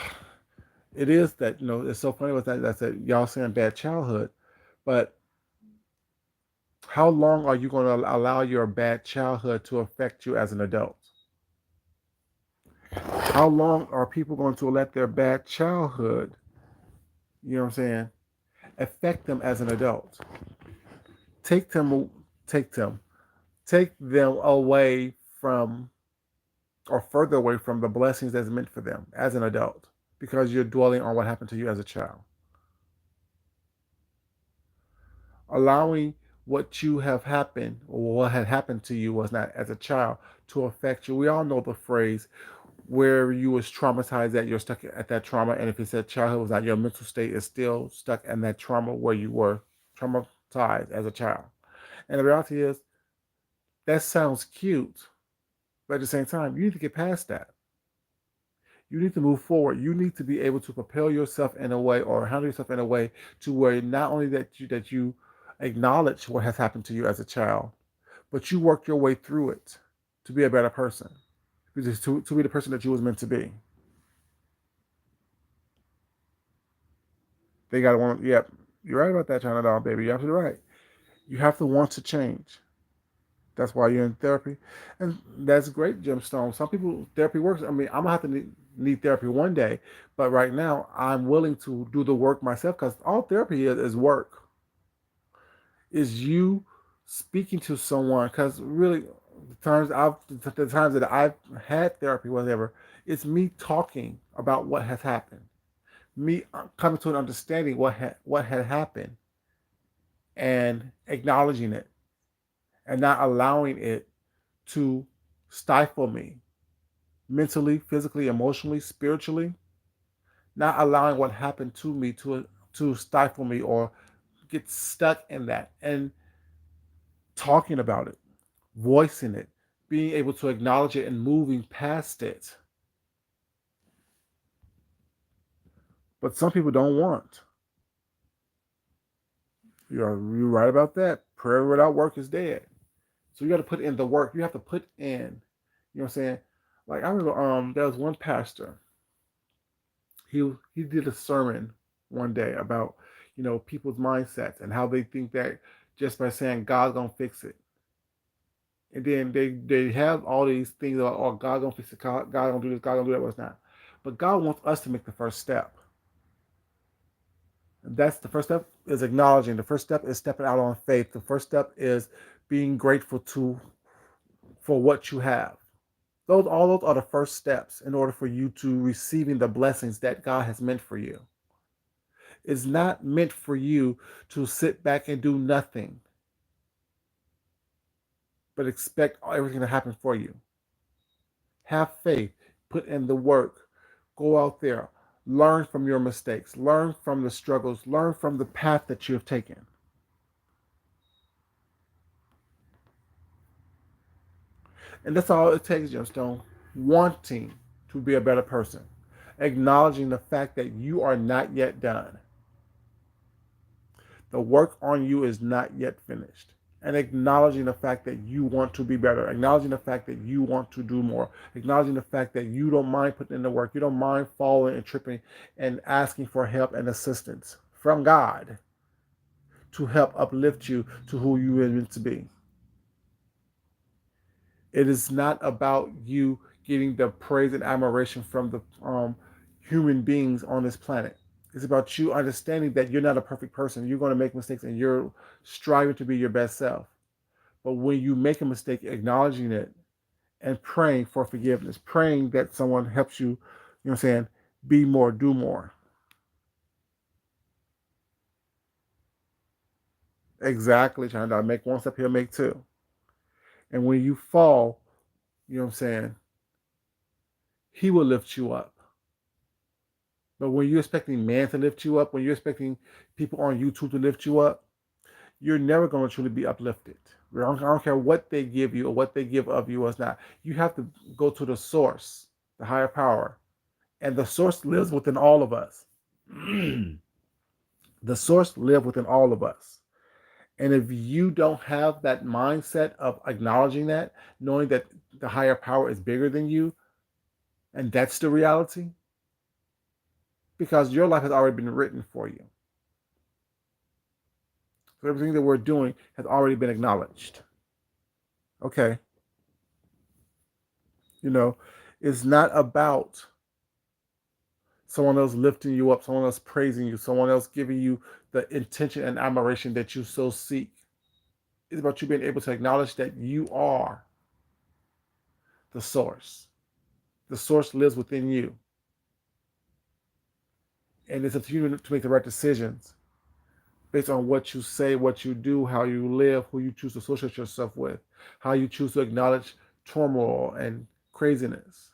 it is that it's so funny with that. That's that y'all saying bad childhood, but how long are you going to allow your bad childhood to affect you as an adult? How long are people going to let their bad childhood, you know what I'm saying, affect them as an adult? Take them, take them, take them away from or further away from the blessings that's meant for them as an adult because you're dwelling on what happened to you as a child. Allowing what you have happened or what had happened to you was not as a child to affect you. We all know the phrase where you was traumatized that you're stuck at that trauma. And if you said childhood was not your mental state, is still stuck in that trauma where you were traumatized as a child. And the reality is that sounds cute, but at the same time, you need to get past that. You need to move forward. You need to be able to propel yourself in a way or handle yourself in a way to where not only that you acknowledge what has happened to you as a child, but you work your way through it. to be a better person, to be the person that you was meant to be. They gotta want. Yep, you're right about that, China doll, baby. You're absolutely right. You have to want to change. That's why you're in therapy, and that's great, Gemstone. Some people therapy works. I mean, I'm gonna have to need therapy one day, but right now I'm willing to do the work myself because all therapy is work. Is you speaking to someone? Because really, the times that I've had therapy, whatever, it's me talking about what has happened, me coming to an understanding what had happened, and acknowledging it, and not allowing it to stifle me mentally, physically, emotionally, spiritually, not allowing what happened to me to stifle me or get stuck in that, and talking about it, voicing it, being able to acknowledge it and moving past it. But some people don't want. You're right about that. Prayer without work is dead. So you got to put in the work. You have to put in. You know what I'm saying? Like I remember, there was one pastor. He did a sermon one day about people's mindsets and how they think that just by saying God's gonna fix it, and then they have all these things about, oh, God gonna fix it, God gonna do this, God gonna do that, what's not. But God wants us to make the first step. And that's the first step is acknowledging. The first step is stepping out on faith. The first step is being grateful for what you have. Those are the first steps in order for you to receiving the blessings that God has meant for you. It's not meant for you to sit back and do nothing, but expect everything to happen for you. Have faith, put in the work, go out there, learn from your mistakes, learn from the struggles, learn from the path that you have taken. And that's all it takes, Gemstone. Wanting to be a better person, acknowledging the fact that you are not yet done. The work on you is not yet finished. And acknowledging the fact that you want to be better, acknowledging the fact that you want to do more, acknowledging the fact that you don't mind putting in the work, you don't mind falling and tripping and asking for help and assistance from God to help uplift you to who you are meant to be. It is not about you getting the praise and admiration from the human beings on this planet. It's about you understanding that you're not a perfect person. You're going to make mistakes and you're striving to be your best self. But when you make a mistake, acknowledging it and praying for forgiveness, praying that someone helps you, you know what I'm saying, be more, do more. Exactly, trying to make one step here, make two. And when you fall, you know what I'm saying, he will lift you up. But when you're expecting man to lift you up, when you're expecting people on YouTube to lift you up, you're never going to truly be uplifted. I don't care what they give you or what they give of you or not. You have to go to the source, the higher power. And the source lives within all of us. The source lives within all of us. And if you don't have that mindset of acknowledging that, knowing that the higher power is bigger than you, and that's the reality, because your life has already been written for you. So everything that we're doing has already been acknowledged. Okay. You know, it's not about someone else lifting you up, someone else praising you, someone else giving you the intention and admiration that you so seek. It's about you being able to acknowledge that you are the source. The source lives within you. And it's up to you to make the right decisions based on what you say, what you do, how you live, who you choose to associate yourself with, how you choose to acknowledge turmoil and craziness.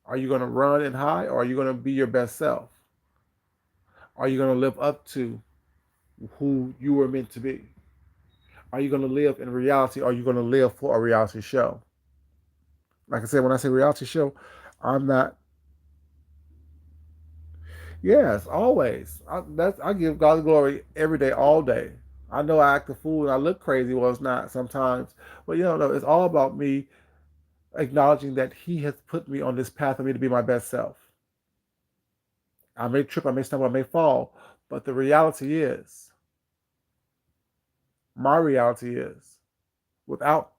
Are you going to run and hide, or are you going to be your best self? Are you going to live up to who you were meant to be? Are you going to live in reality, or are you going to live for a reality show? Like I said, when I say reality show, I'm not. Yes, always. I give God the glory every day, all day. I know I act a fool and I look crazy. Well, it's not sometimes, but no, it's all about me acknowledging that He has put me on this path for me to be my best self. I may trip, I may stumble, I may fall, but the reality is, my reality is, without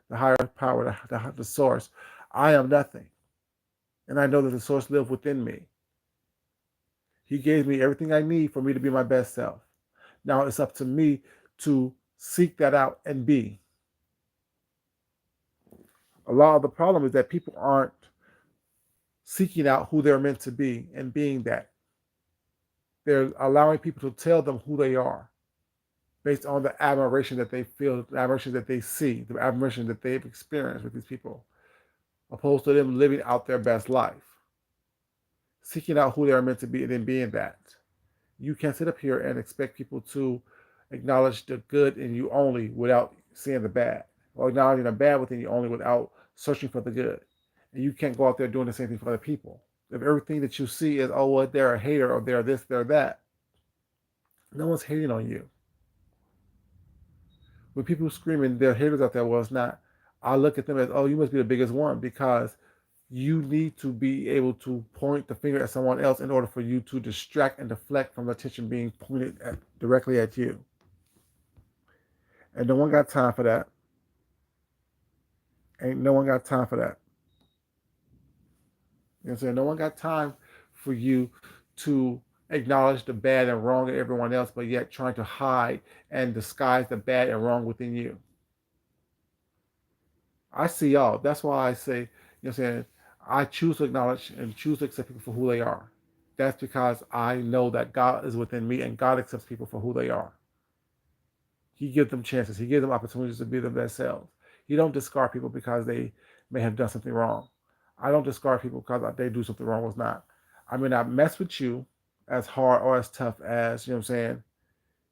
the higher power, the source, I am nothing. And I know that the source lives within me. He gave me everything I need for me to be my best self. Now it's up to me to seek that out and be. A lot of the problem is that people aren't seeking out who they're meant to be and being that. They're allowing people to tell them who they are based on the admiration that they feel, the admiration that they see, the admiration that they've experienced with these people, opposed to them living out their best life, seeking out who they are meant to be and then being that. You can't sit up here and expect people to acknowledge the good in you only without seeing the bad, or acknowledging the bad within you only without searching for the good. And you can't go out there doing the same thing for other people. If everything that you see is, oh, well, they're a hater or they're this, they're that, no one's hating on you. When people screaming they're haters out there, well, it's not. I look at them as, oh, you must be the biggest one, because you need to be able to point the finger at someone else in order for you to distract and deflect from the attention being pointed directly at you. And no one got time for that. Ain't no one got time for that. You know what I'm saying? No one got time for you to acknowledge the bad and wrong in everyone else, but yet trying to hide and disguise the bad and wrong within you. I see y'all. That's why I say, you know what I'm saying, I choose to acknowledge and choose to accept people for who they are. That's because I know that God is within me and God accepts people for who they are. He gives them chances. He gives them opportunities to be their best selves. He don't discard people because they may have done something wrong. I don't discard people because they do something wrong was not. I may not mess with you as hard or as tough as, you know what I'm saying,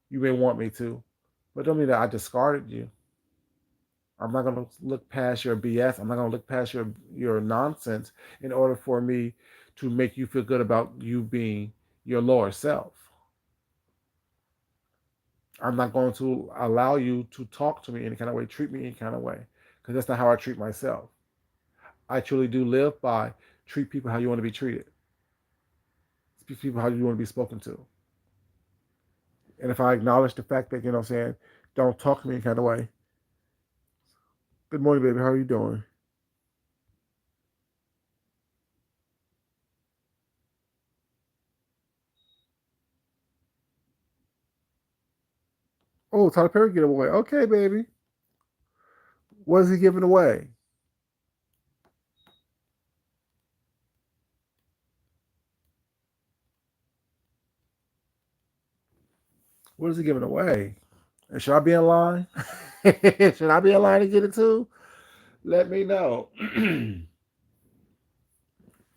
you may want me to, but don't mean that I discarded you. I'm not gonna look past your BS. I'm not gonna look past your nonsense in order for me to make you feel good about you being your lower self. I'm not going to allow you to talk to me any kind of way, treat me any kind of way, because that's not how I treat myself. I truly do live by treat people how you want to be treated, speak to people how you want to be spoken to. And if I acknowledge the fact that, you know what I'm saying, don't talk to me any kind of way. Good morning, baby. How are you doing? Oh, Tyler Perry get away. Okay, baby. What is he giving away? What is he giving away? And should I be in line? Should I be in line to get it too? Let me know.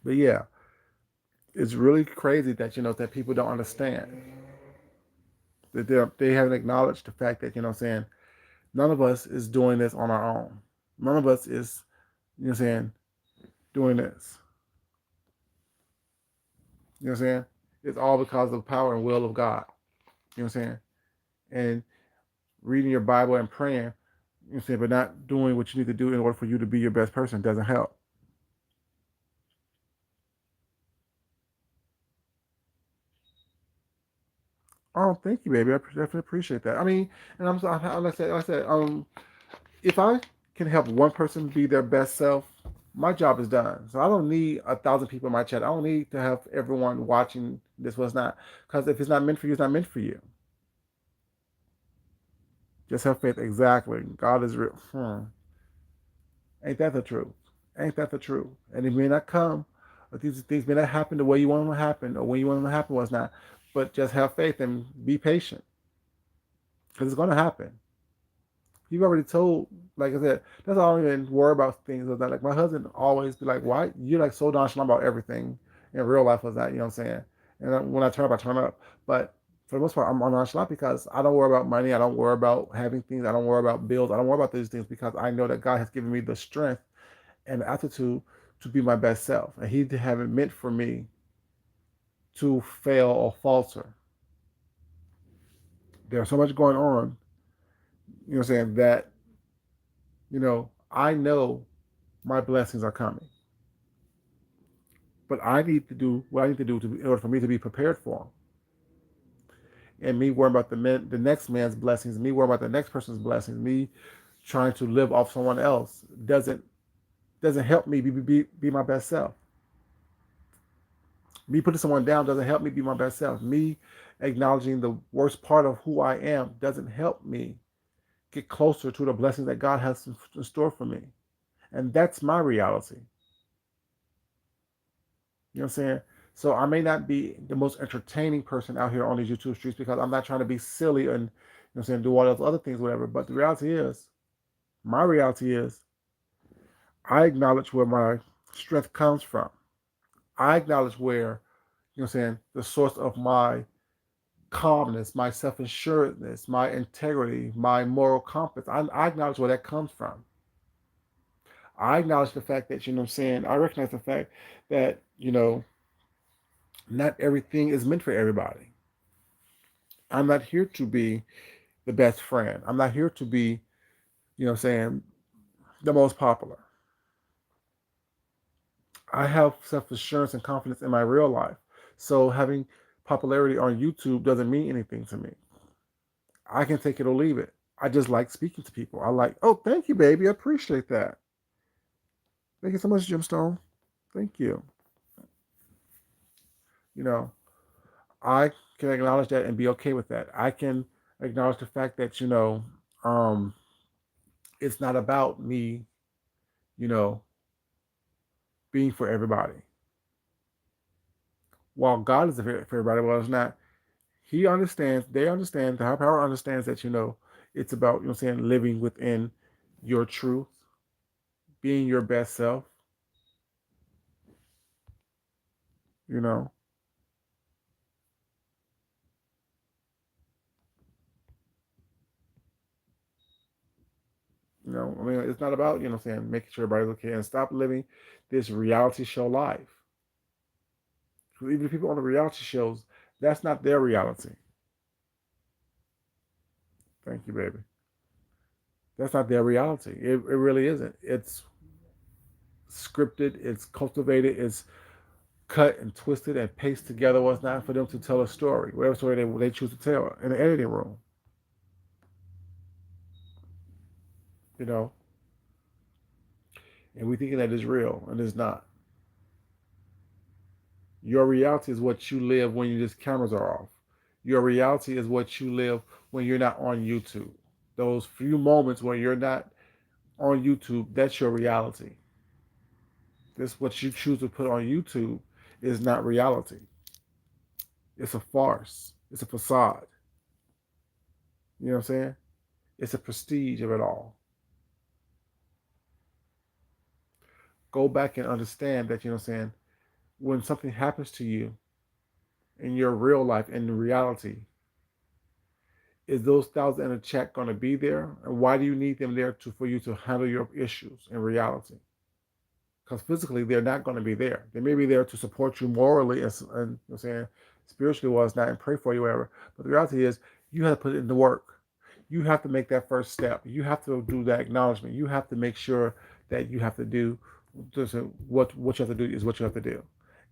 But yeah, it's really crazy that, you know, that people don't understand that they haven't acknowledged the fact that, you know what I'm saying, none of us is doing this on our own. None of us is, you know what I'm saying, doing this. You know what I'm saying? It's all because of the power and will of God. You know what I'm saying? And reading your Bible and praying, you know what I'm saying, but not doing what you need to do in order for you to be your best person doesn't help. Oh, thank you, baby. I definitely appreciate that. I mean, and like I said, if I can help one person be their best self, my job is done. So I don't need 1,000 people in my chat. I don't need to have everyone watching this was not, because if it's not meant for you, it's not meant for you. Just have faith. Exactly. God is real. Ain't that the truth? Ain't that the truth? And it may not come, or these things may not happen the way you want them to happen, or when you want them to happen was not. But just have faith and be patient, because it's going to happen. You've already told, like I said, that's all I don't even worry about things like that. Like my husband always be like, why you're like so nonchalant about everything in real life was that, you know what I'm saying? And when I turn up, I turn up. But for the most part, I'm nonchalant because I don't worry about money. I don't worry about having things. I don't worry about bills. I don't worry about these things because I know that God has given me the strength and the attitude to be my best self. And He haven't meant for me to fail or falter. There's so much going on, you know what I'm saying, that, you know, I know my blessings are coming. But I need to do what I need to do in order for me to be prepared for them. And me worrying about the next man's blessings, me worrying about the next person's blessings, me trying to live off someone else doesn't help me be my best self. Me putting someone down doesn't help me be my best self. Me acknowledging the worst part of who I am doesn't help me get closer to the blessing that God has in store for me. And that's my reality. You know what I'm saying? So I may not be the most entertaining person out here on these YouTube streets because I'm not trying to be silly and, you know what I'm saying, do all those other things, whatever. But the reality is, my reality is, I acknowledge where my strength comes from. I acknowledge where, you know what I'm saying, the source of my calmness, my self assuredness, my integrity, my moral compass. I acknowledge where that comes from. I acknowledge the fact that, you know what I'm saying, I recognize the fact that, not everything is meant for everybody. I'm not here to be the best friend. I'm not here to be, you know what I'm saying, the most popular. I have self assurance and confidence in my real life. So having popularity on YouTube doesn't mean anything to me. I can take it or leave it. I just like speaking to people. I like, oh, thank you, baby. I appreciate that. Thank you so much, Jim Stone. Thank you. You know, I can acknowledge that and be okay with that. I can acknowledge the fact that, um, it's not about me, you know, being for everybody. While God is for everybody, well, it's not. He understands, they understand, the higher power understands that, it's about, saying, living within your truth, being your best self, you know. I mean, it's not about, saying, making sure everybody's okay and stop living this reality show life. Because even the people on the reality shows, that's not their reality. Thank you, baby. That's not their reality. It really isn't. It's scripted, it's cultivated, it's cut and twisted and pasted together was not for them to tell a story, whatever story they choose to tell in the editing room. You know, and we thinking that is real and it's not. Your reality is what you live when your cameras are off. Your reality is what you live when you're not on YouTube. Those few moments when you're not on YouTube, that's your reality. This what you choose to put on YouTube is not reality. It's a farce. It's a facade. You know what I'm saying? It's a prestige of it all. Go back and understand that, what I'm saying, when something happens to you in your real life, in reality, is those thousands in a check going to be there? And why do you need them there for you to handle your issues in reality? Because physically, they're not going to be there. They may be there to support you morally and you know what I'm saying, spiritually, was not, and pray for you, whatever. But the reality is, you have to put it in the work. You have to make that first step. You have to do that acknowledgement. You have to make sure that you have to do what you have to do is what you have to do.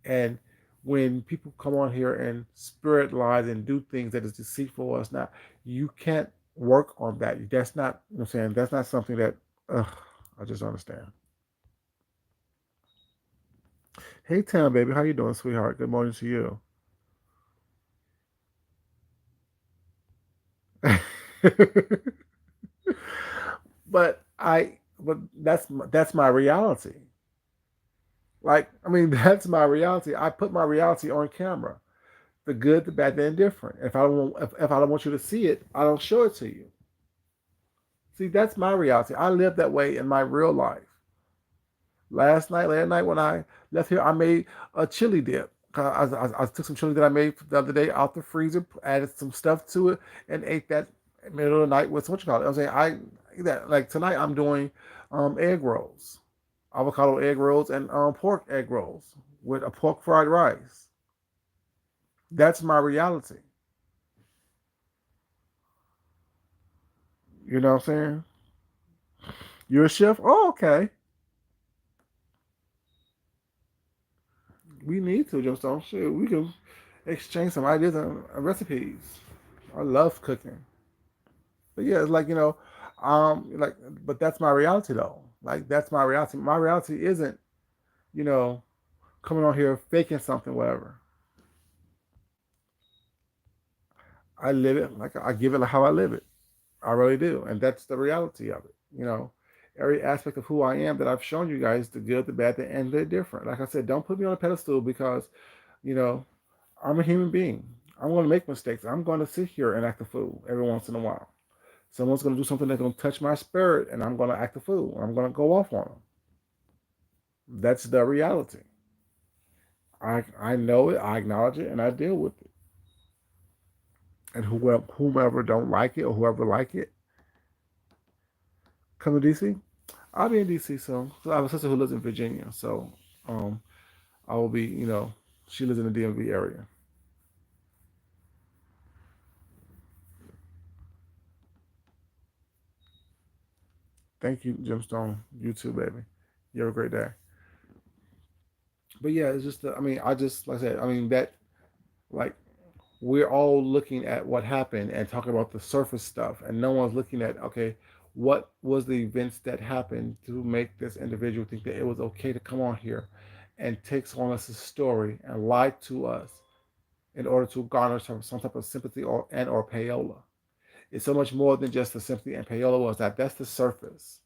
And when people come on here and spirit lies and do things that is deceitful or it's not, you can't work on that. That's not, you know what I'm saying, that's not something that, I just understand. Hey, Tam, baby, how you doing, sweetheart? Good morning to you. But that's my reality. Like, I mean, that's my reality. I put my reality on camera. The good, the bad, the indifferent. If I don't want you to see it, I don't show it to you. See, that's my reality. I live that way in my real life. Last night when I left here, I made a chili dip. I took some chili that I made the other day out the freezer, added some stuff to it, and ate that middle of the night with what you call it. I'm saying that like tonight I'm doing egg rolls, avocado egg rolls, and pork egg rolls with a pork fried rice. That's my reality. You know what I'm saying? You're a chef? Oh, okay. We need to, Gemstone. Shit, we can exchange some ideas and recipes. I love cooking. But yeah, it's like, like, but that's my reality though. Like, that's my reality. My reality isn't, you know, coming on here faking something, whatever. I live it like I give it like how I live it. I really do, and that's the reality of it. Every aspect of who I am that I've shown you guys, the good, the bad, and the different. Like I said, don't put me on a pedestal because, you know, I'm a human being. I'm going to make mistakes. I'm going to sit here and act a fool every once in a while. Someone's going to do something that's going to touch my spirit, and I'm going to act a fool. I'm going to go off on them. That's the reality. I know it. I acknowledge it, and I deal with it. And whomever don't like it or whoever like it, come to DC. I'll be in DC soon. So I have a sister who lives in Virginia, so um, I will be. She lives in the DMV area. Thank you, Gemstone. You too, baby. You have a great day. But yeah, it's just. I mean, I just like I said. I mean that like we're all looking at what happened and talking about the surface stuff, and no one's looking at okay, what was the events that happened to make this individual think that it was okay to come on here and take on us a story and lie to us in order to garner some type of sympathy or payola. It's so much more than just the sympathy and payola was that. That's the surface.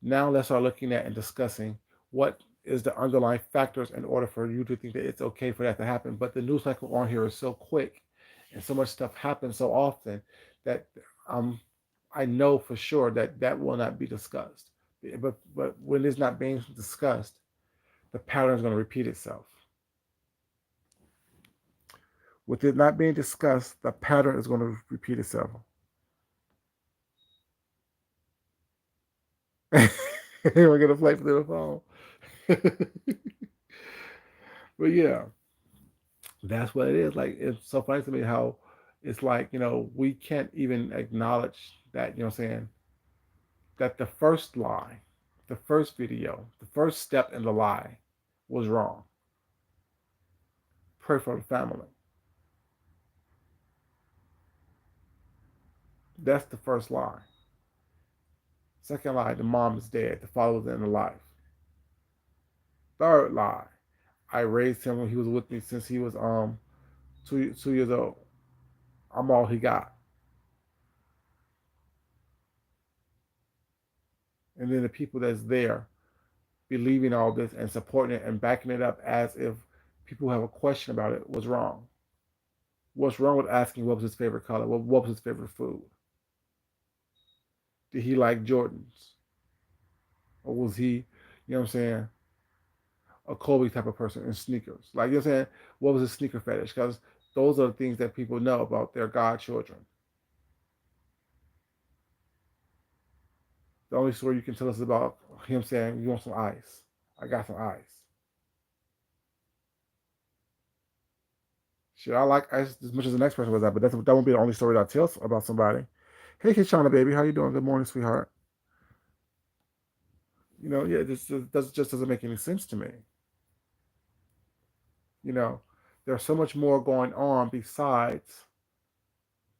Now let's start looking at and discussing what is the underlying factors in order for you to think that it's okay for that to happen. But the news cycle on here is so quick and so much stuff happens so often that um, I know for sure that that will not be discussed. But when it's not being discussed, the pattern is going to repeat itself. With it not being discussed, the pattern is going to repeat itself. We're going to play through the phone. But yeah, that's what it is. Like it's so funny to me how it's like, we can't even acknowledge that, what I'm saying, that the first lie, the first video, the first step in the lie was wrong. Pray for the family. That's the first lie. Second lie, the mom is dead, the father was in the life. Third lie, I raised him when he was with me since he was 2 years old. I'm all he got. And then the people that's there believing all this and supporting it and backing it up as if people have a question about it was wrong. What's wrong with asking what was his favorite color? What was his favorite food? Did he like Jordans? Or was he, what I'm saying, a Kobe type of person in sneakers? Like, what I'm saying, what was his sneaker fetish? Because those are the things that people know about their godchildren. The only story you can tell us about him saying, "You want some ice? I got some ice." Shit, I like ice as much as the next person was that, but that won't be the only story that I tell about somebody. Hey, Kishana, baby, how you doing? Good morning, sweetheart. Yeah, just doesn't make any sense to me. You know, there's so much more going on besides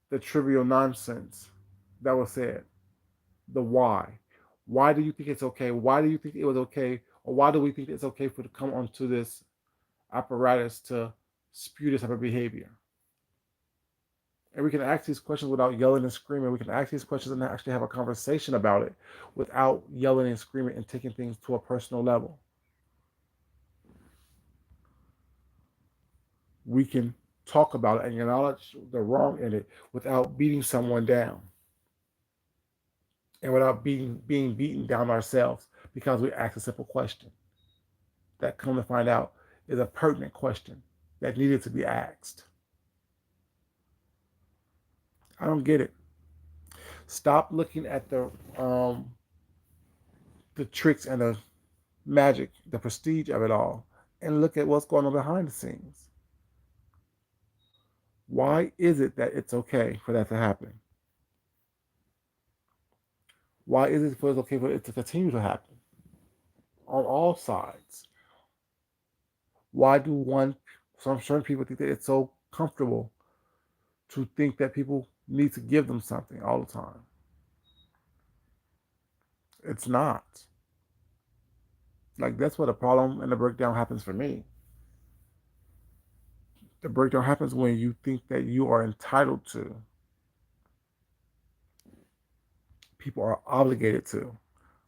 the trivial nonsense that was said. The why. Why do you think it's okay? Why do you think it was okay? Or why do we think it's okay for to come onto this apparatus to spew this type of behavior? And we can ask these questions without yelling and screaming. We can ask these questions and actually have a conversation about it without yelling and screaming and taking things to a personal level. We can talk about it and acknowledge the wrong in it without beating someone down and without being beaten down ourselves because we asked a simple question that, come to find out, is a pertinent question that needed to be asked. I don't get it. Stop looking at the tricks and the magic, the prestige of it all, and look at what's going on behind the scenes. Why is it that it's okay for that to happen? Why is it okay for it to continue to happen on all sides? Why do some certain people think that it's so comfortable to think that people need to give them something all the time? It's not. Like that's where the problem and the breakdown happens for me. The breakdown happens when you think that you are entitled to, people are obligated to.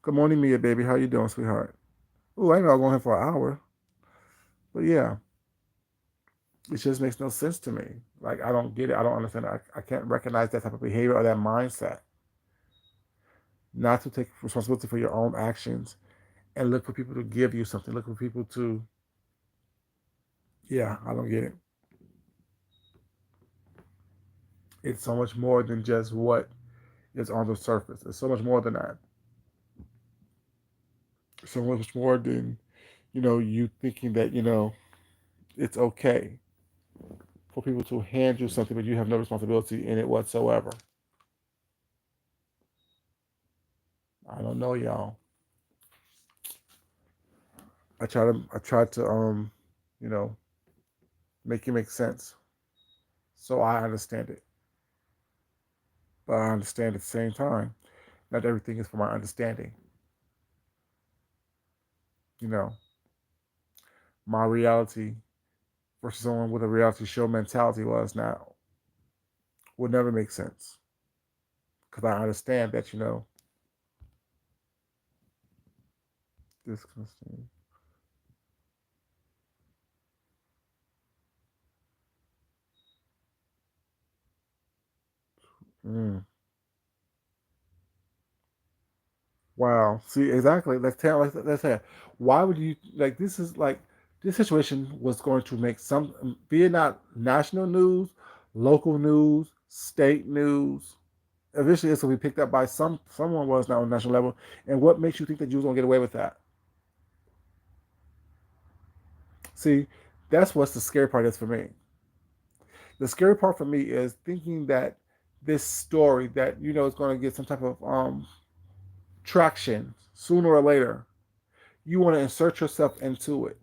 Good morning, Mia, baby. How you doing, sweetheart? Oh, I know I'm going here for an hour, but yeah, it just makes no sense to me. Like I don't get it. I don't understand it. I can't recognize that type of behavior or that mindset. Not to take responsibility for your own actions and look for people to give you something. Look for people to, yeah, I don't get it. It's so much more than just what is on the surface. It's so much more than that. So much more than, you thinking that, it's okay for people to hand you something, but you have no responsibility in it whatsoever. I don't know, y'all. I try to you know, make it make sense so I understand it. But I understand at the same time, not everything is for my understanding. You know, my reality versus someone with a reality show mentality was now would never make sense because I understand that this. Mm. Wow. See, exactly. Let's say, why would you like? This situation was going to make some, be it not national news, local news, state news. Eventually, it's going to be picked up by someone was now on national level. And what makes you think that you was going to get away with that? See, that's what's the scary part is for me. The scary part for me is thinking that this story that is going to get some type of traction sooner or later. You want to insert yourself into it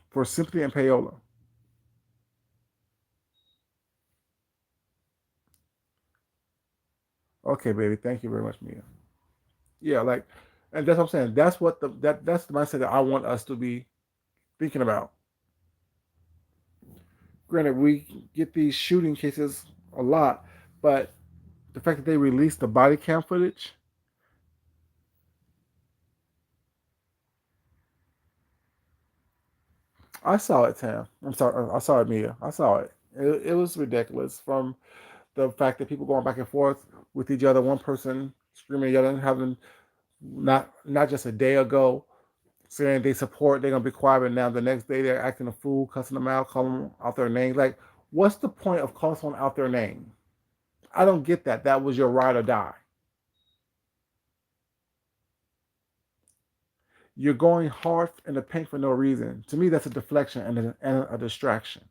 for sympathy and payola. Okay, baby. Thank you very much, Mia. Yeah, like, and that's what I'm saying. That's the mindset that I want us to be thinking about. Granted, we get these shooting cases a lot, but the fact that they released the body cam footage, I saw it, Tam. I'm sorry, I saw it, Mia. I saw it. It was ridiculous from the fact that people going back and forth with each other, one person screaming, yelling, having not just a day ago saying they support, they're gonna be quiet, and now the next day they're acting a fool, cussing them out, calling them out their names. Like, what's the point of calling someone out their name? I don't get that. That was your ride or die. You're going hard in the paint for no reason. To me, that's a deflection and a distraction.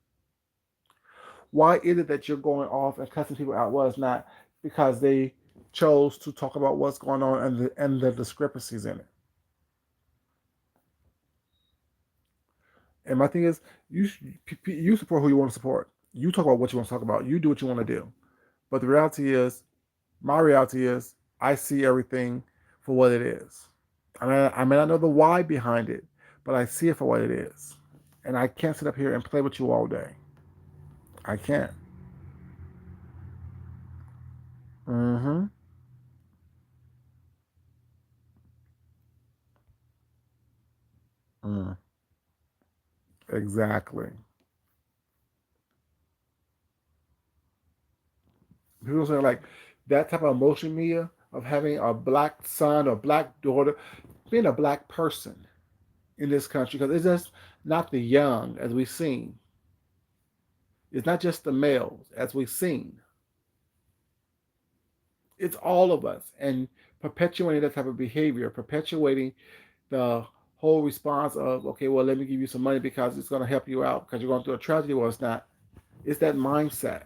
Why is it that you're going off and cussing people out? Well, it's not because they chose to talk about what's going on and the discrepancies in it. And my thing is, you support who you want to support. You talk about what you want to talk about. You do what you want to do. But the reality is, my reality is, I see everything for what it is. I may not know the why behind it, but I see it for what it is. And I can't sit up here and play with you all day. I can't. Mm-hmm. Mm. Exactly. People say like that type of emotion, Mia, of having a black son or black daughter, being a black person in this country, because it's just not the young as we've seen. It's not just the males as we've seen. It's all of us, and perpetuating that type of behavior, perpetuating the whole response of, okay, well, let me give you some money because it's going to help you out because you're going through a tragedy. Well, it's not. It's that mindset.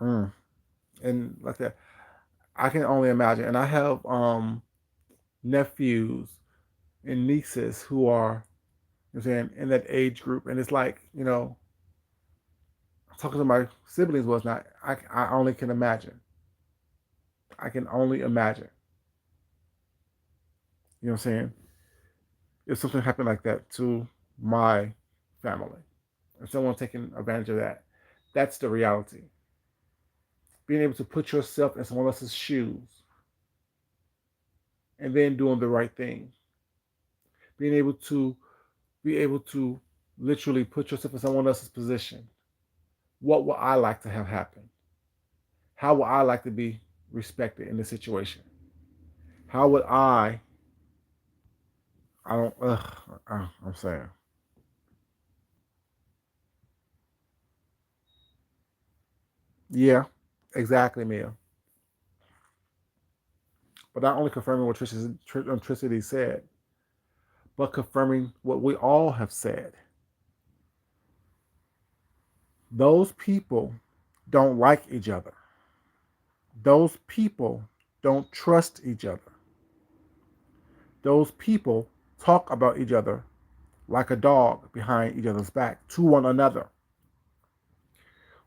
Mm. And like that, I can only imagine. And I have nephews and nieces who are, you know what I'm saying, in that age group, and it's like, talking to my siblings was not. I only can imagine. I can only imagine. You know what I'm saying? If something happened like that to my family, if someone taking advantage of that, that's the reality. Being able to put yourself in someone else's shoes and then doing the right thing. Being able to literally put yourself in someone else's position. What would I like to have happen? How would I like to be respected in this situation? How would I don't. I'm saying. Yeah, exactly, Mia. But not only confirming what Tricity said, but confirming what we all have said. Those people don't like each other. Those people don't trust each other. Those people talk about each other like a dog behind each other's back to one another.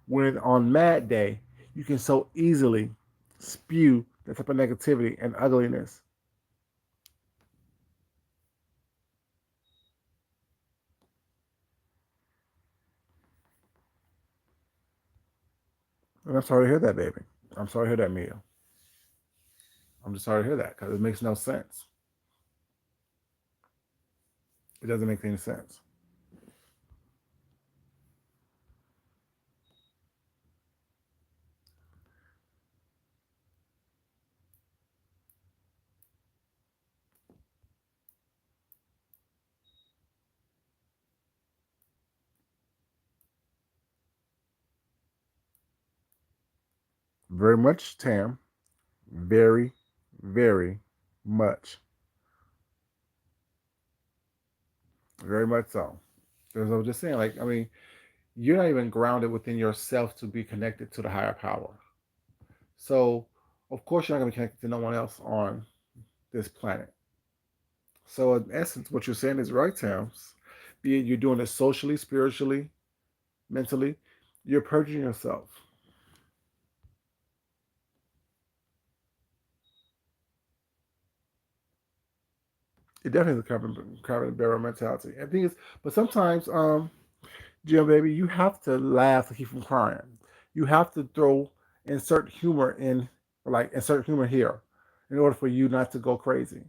When on Mad Day, you can so easily spew that type of negativity and ugliness. And I'm sorry to hear that, baby. I'm sorry to hear that, Mia. I'm just sorry to hear that because it makes no sense. It doesn't make any sense. Very much, Tam. Very, very much. Very much so. As I was just saying, like, I mean, you're not even grounded within yourself to be connected to the higher power. So, of course, you're not going to be connected to no one else on this planet. So, in essence, what you're saying is right, Tams. Be it you're doing it socially, spiritually, mentally, you're purging yourself. It definitely is a carbon barrel mentality. And the thing is, but sometimes, Jim, baby, you have to laugh to keep from crying. You have to insert humor in, like insert humor here, in order for you not to go crazy.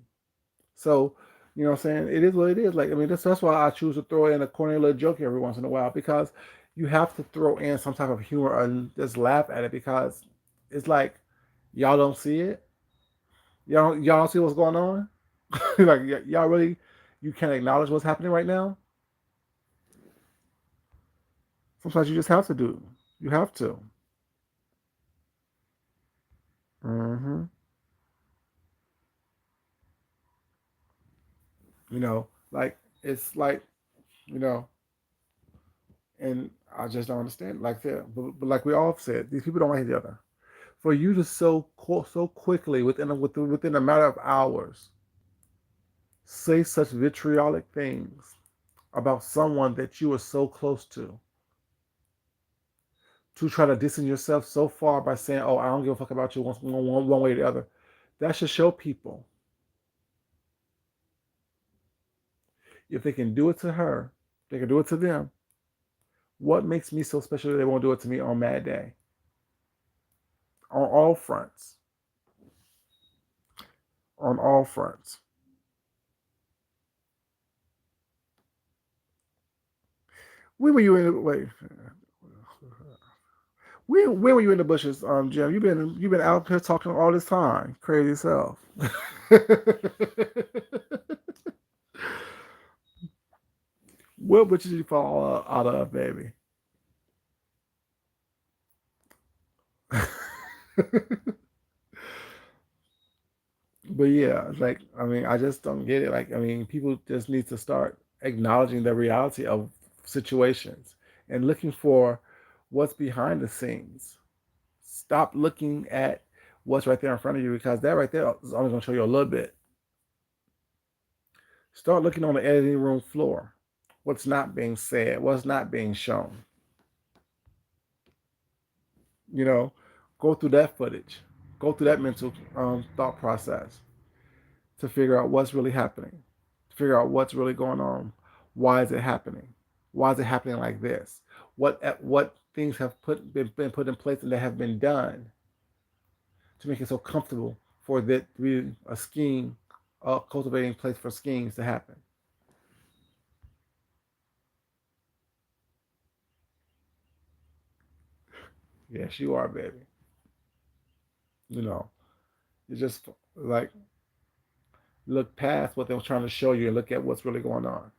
So, you know what I'm saying? It is what it is. Like, I mean, that's why I choose to throw in a corny little joke every once in a while because you have to throw in some type of humor and just laugh at it because it's like y'all don't see it. Y'all don't see what's going on. Like y'all really, you can't acknowledge what's happening right now. Sometimes you just have to do. You have to. Hmm. Like it's like you know, and I just don't understand. Like that, but like we all said, these people don't like each other. For you to so quickly within a matter of hours say such vitriolic things about someone that you are so close to try to distance yourself so far by saying, "Oh, I don't give a fuck about you one way or the other," that should show people if they can do it to her, they can do it to them. What makes me so special that they won't do it to me on Mad Day? On all fronts. On all fronts. When were you in? Wait. When were you in the bushes, Jim? You've been out here talking all this time, crazy self. What bushes you fall out of, baby? But yeah, like I mean, I just don't get it. Like I mean, people just need to start acknowledging the reality of situations and looking for what's behind the scenes. Stop looking at what's right there in front of you, because that right there is only going to show you a little bit. Start looking on the editing room floor. What's not being said, what's not being shown. You know, go through that footage, go through that mental thought process to figure out what's really happening, to figure out what's really going on. Why is it happening? Why is it happening like this? What things have been put in place and that have been done to make it so comfortable for that to be a scheme, a cultivating place for schemes to happen. Yes, you are, baby. You know, you just like look past what they were trying to show you and look at what's really going on.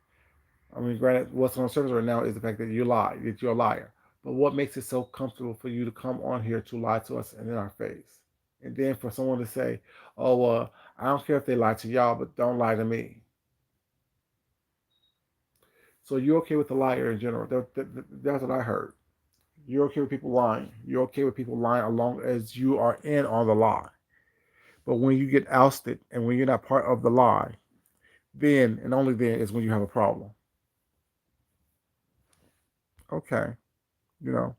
I mean, granted, what's on the surface right now is the fact that you lie, that you're a liar. But what makes it so comfortable for you to come on here to lie to us and in our face? And then for someone to say, oh, I don't care if they lie to y'all, but don't lie to me. So you're okay with the liar in general. That's what I heard. You're okay with people lying. You're okay with people lying as long as you are in on the lie. But when you get ousted and when you're not part of the lie, then and only then is when you have a problem. Okay. You know,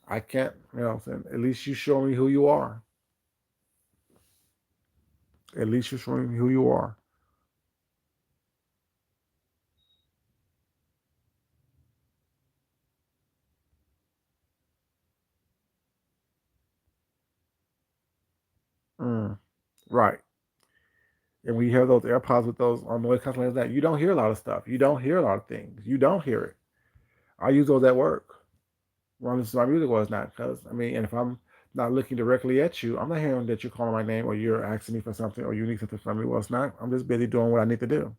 I can't, at least you show me who you are. At least you're showing me who you are. Mm, right. And when you hear those AirPods with those noise canceling like that, you don't hear a lot of stuff. You don't hear a lot of things. You don't hear it. I use those at work. When I listen to my music was not because I mean, and if I'm not looking directly at you, I'm not hearing that you're calling my name or you're asking me for something or you need something from me. Well, it's not. I'm just busy doing what I need to do,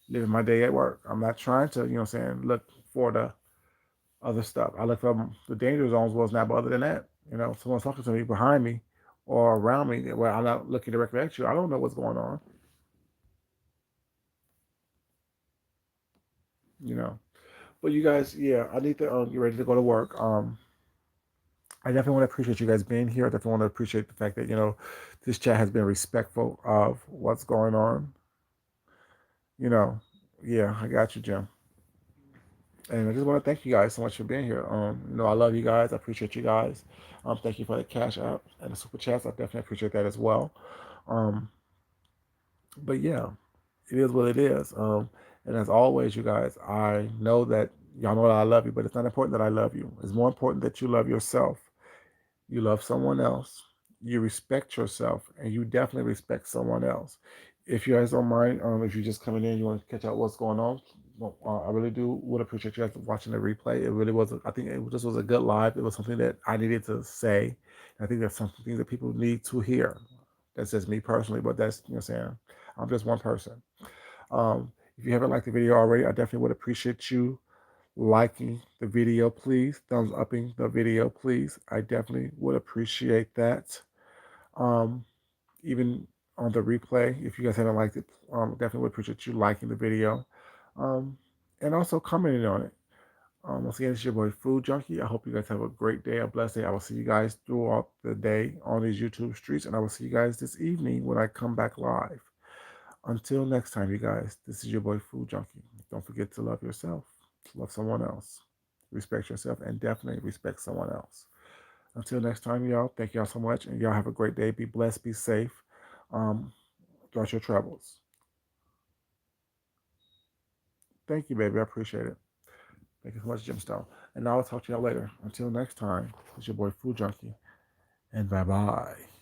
living my day at work. I'm not trying to, look for the other stuff. I look for the danger zones was not, but other than that, someone's talking to me behind me or around me where I'm not looking directly at you. I don't know what's going on, you know. But you guys, yeah, I need to get ready to go to work. I definitely want to appreciate you guys being here. I definitely want to appreciate the fact that this chat has been respectful of what's going on. You know, yeah, I got you, Jim. And I just want to thank you guys so much for being here. I love you guys. I appreciate you guys. Thank you for the cash app and the super chats. I definitely appreciate that as well. Um, but yeah, it is what it is. And as always, you guys, I know that y'all know that I love you, but it's not important that I love you. It's more important that you love yourself. You love someone else, you respect yourself, and you definitely respect someone else. If you guys don't mind, if you're just coming in, you want to catch out what's going on, well, I really do would appreciate you guys watching the replay. It really was, I think it just was a good live. It was something that I needed to say. I think that's something that people need to hear. That's just me personally, but that's, what I'm saying, I'm just one person. If you haven't liked the video already, I definitely would appreciate you liking the video, please. Thumbs upping the video, please. I definitely would appreciate that. Um, Even on the replay, if you guys haven't liked it, definitely would appreciate you liking the video. Um, and also commenting on it. Once again, it's your boy Food Junkie. I hope you guys have a great day, a blessed day. I will see you guys throughout the day on these YouTube streets, and I will see you guys this evening when I come back live. Until next time, you guys, this is your boy Food Junkie. Don't forget to love yourself, love someone else, respect yourself, and definitely respect someone else. Until next time, y'all, thank y'all so much, and y'all have a great day. Be blessed, be safe um, throughout your travels. Thank you, baby. I appreciate it. Thank you so much, Jim Stone. And I'll talk to y'all later. Until next time, it's your boy Food Junkie, and bye bye.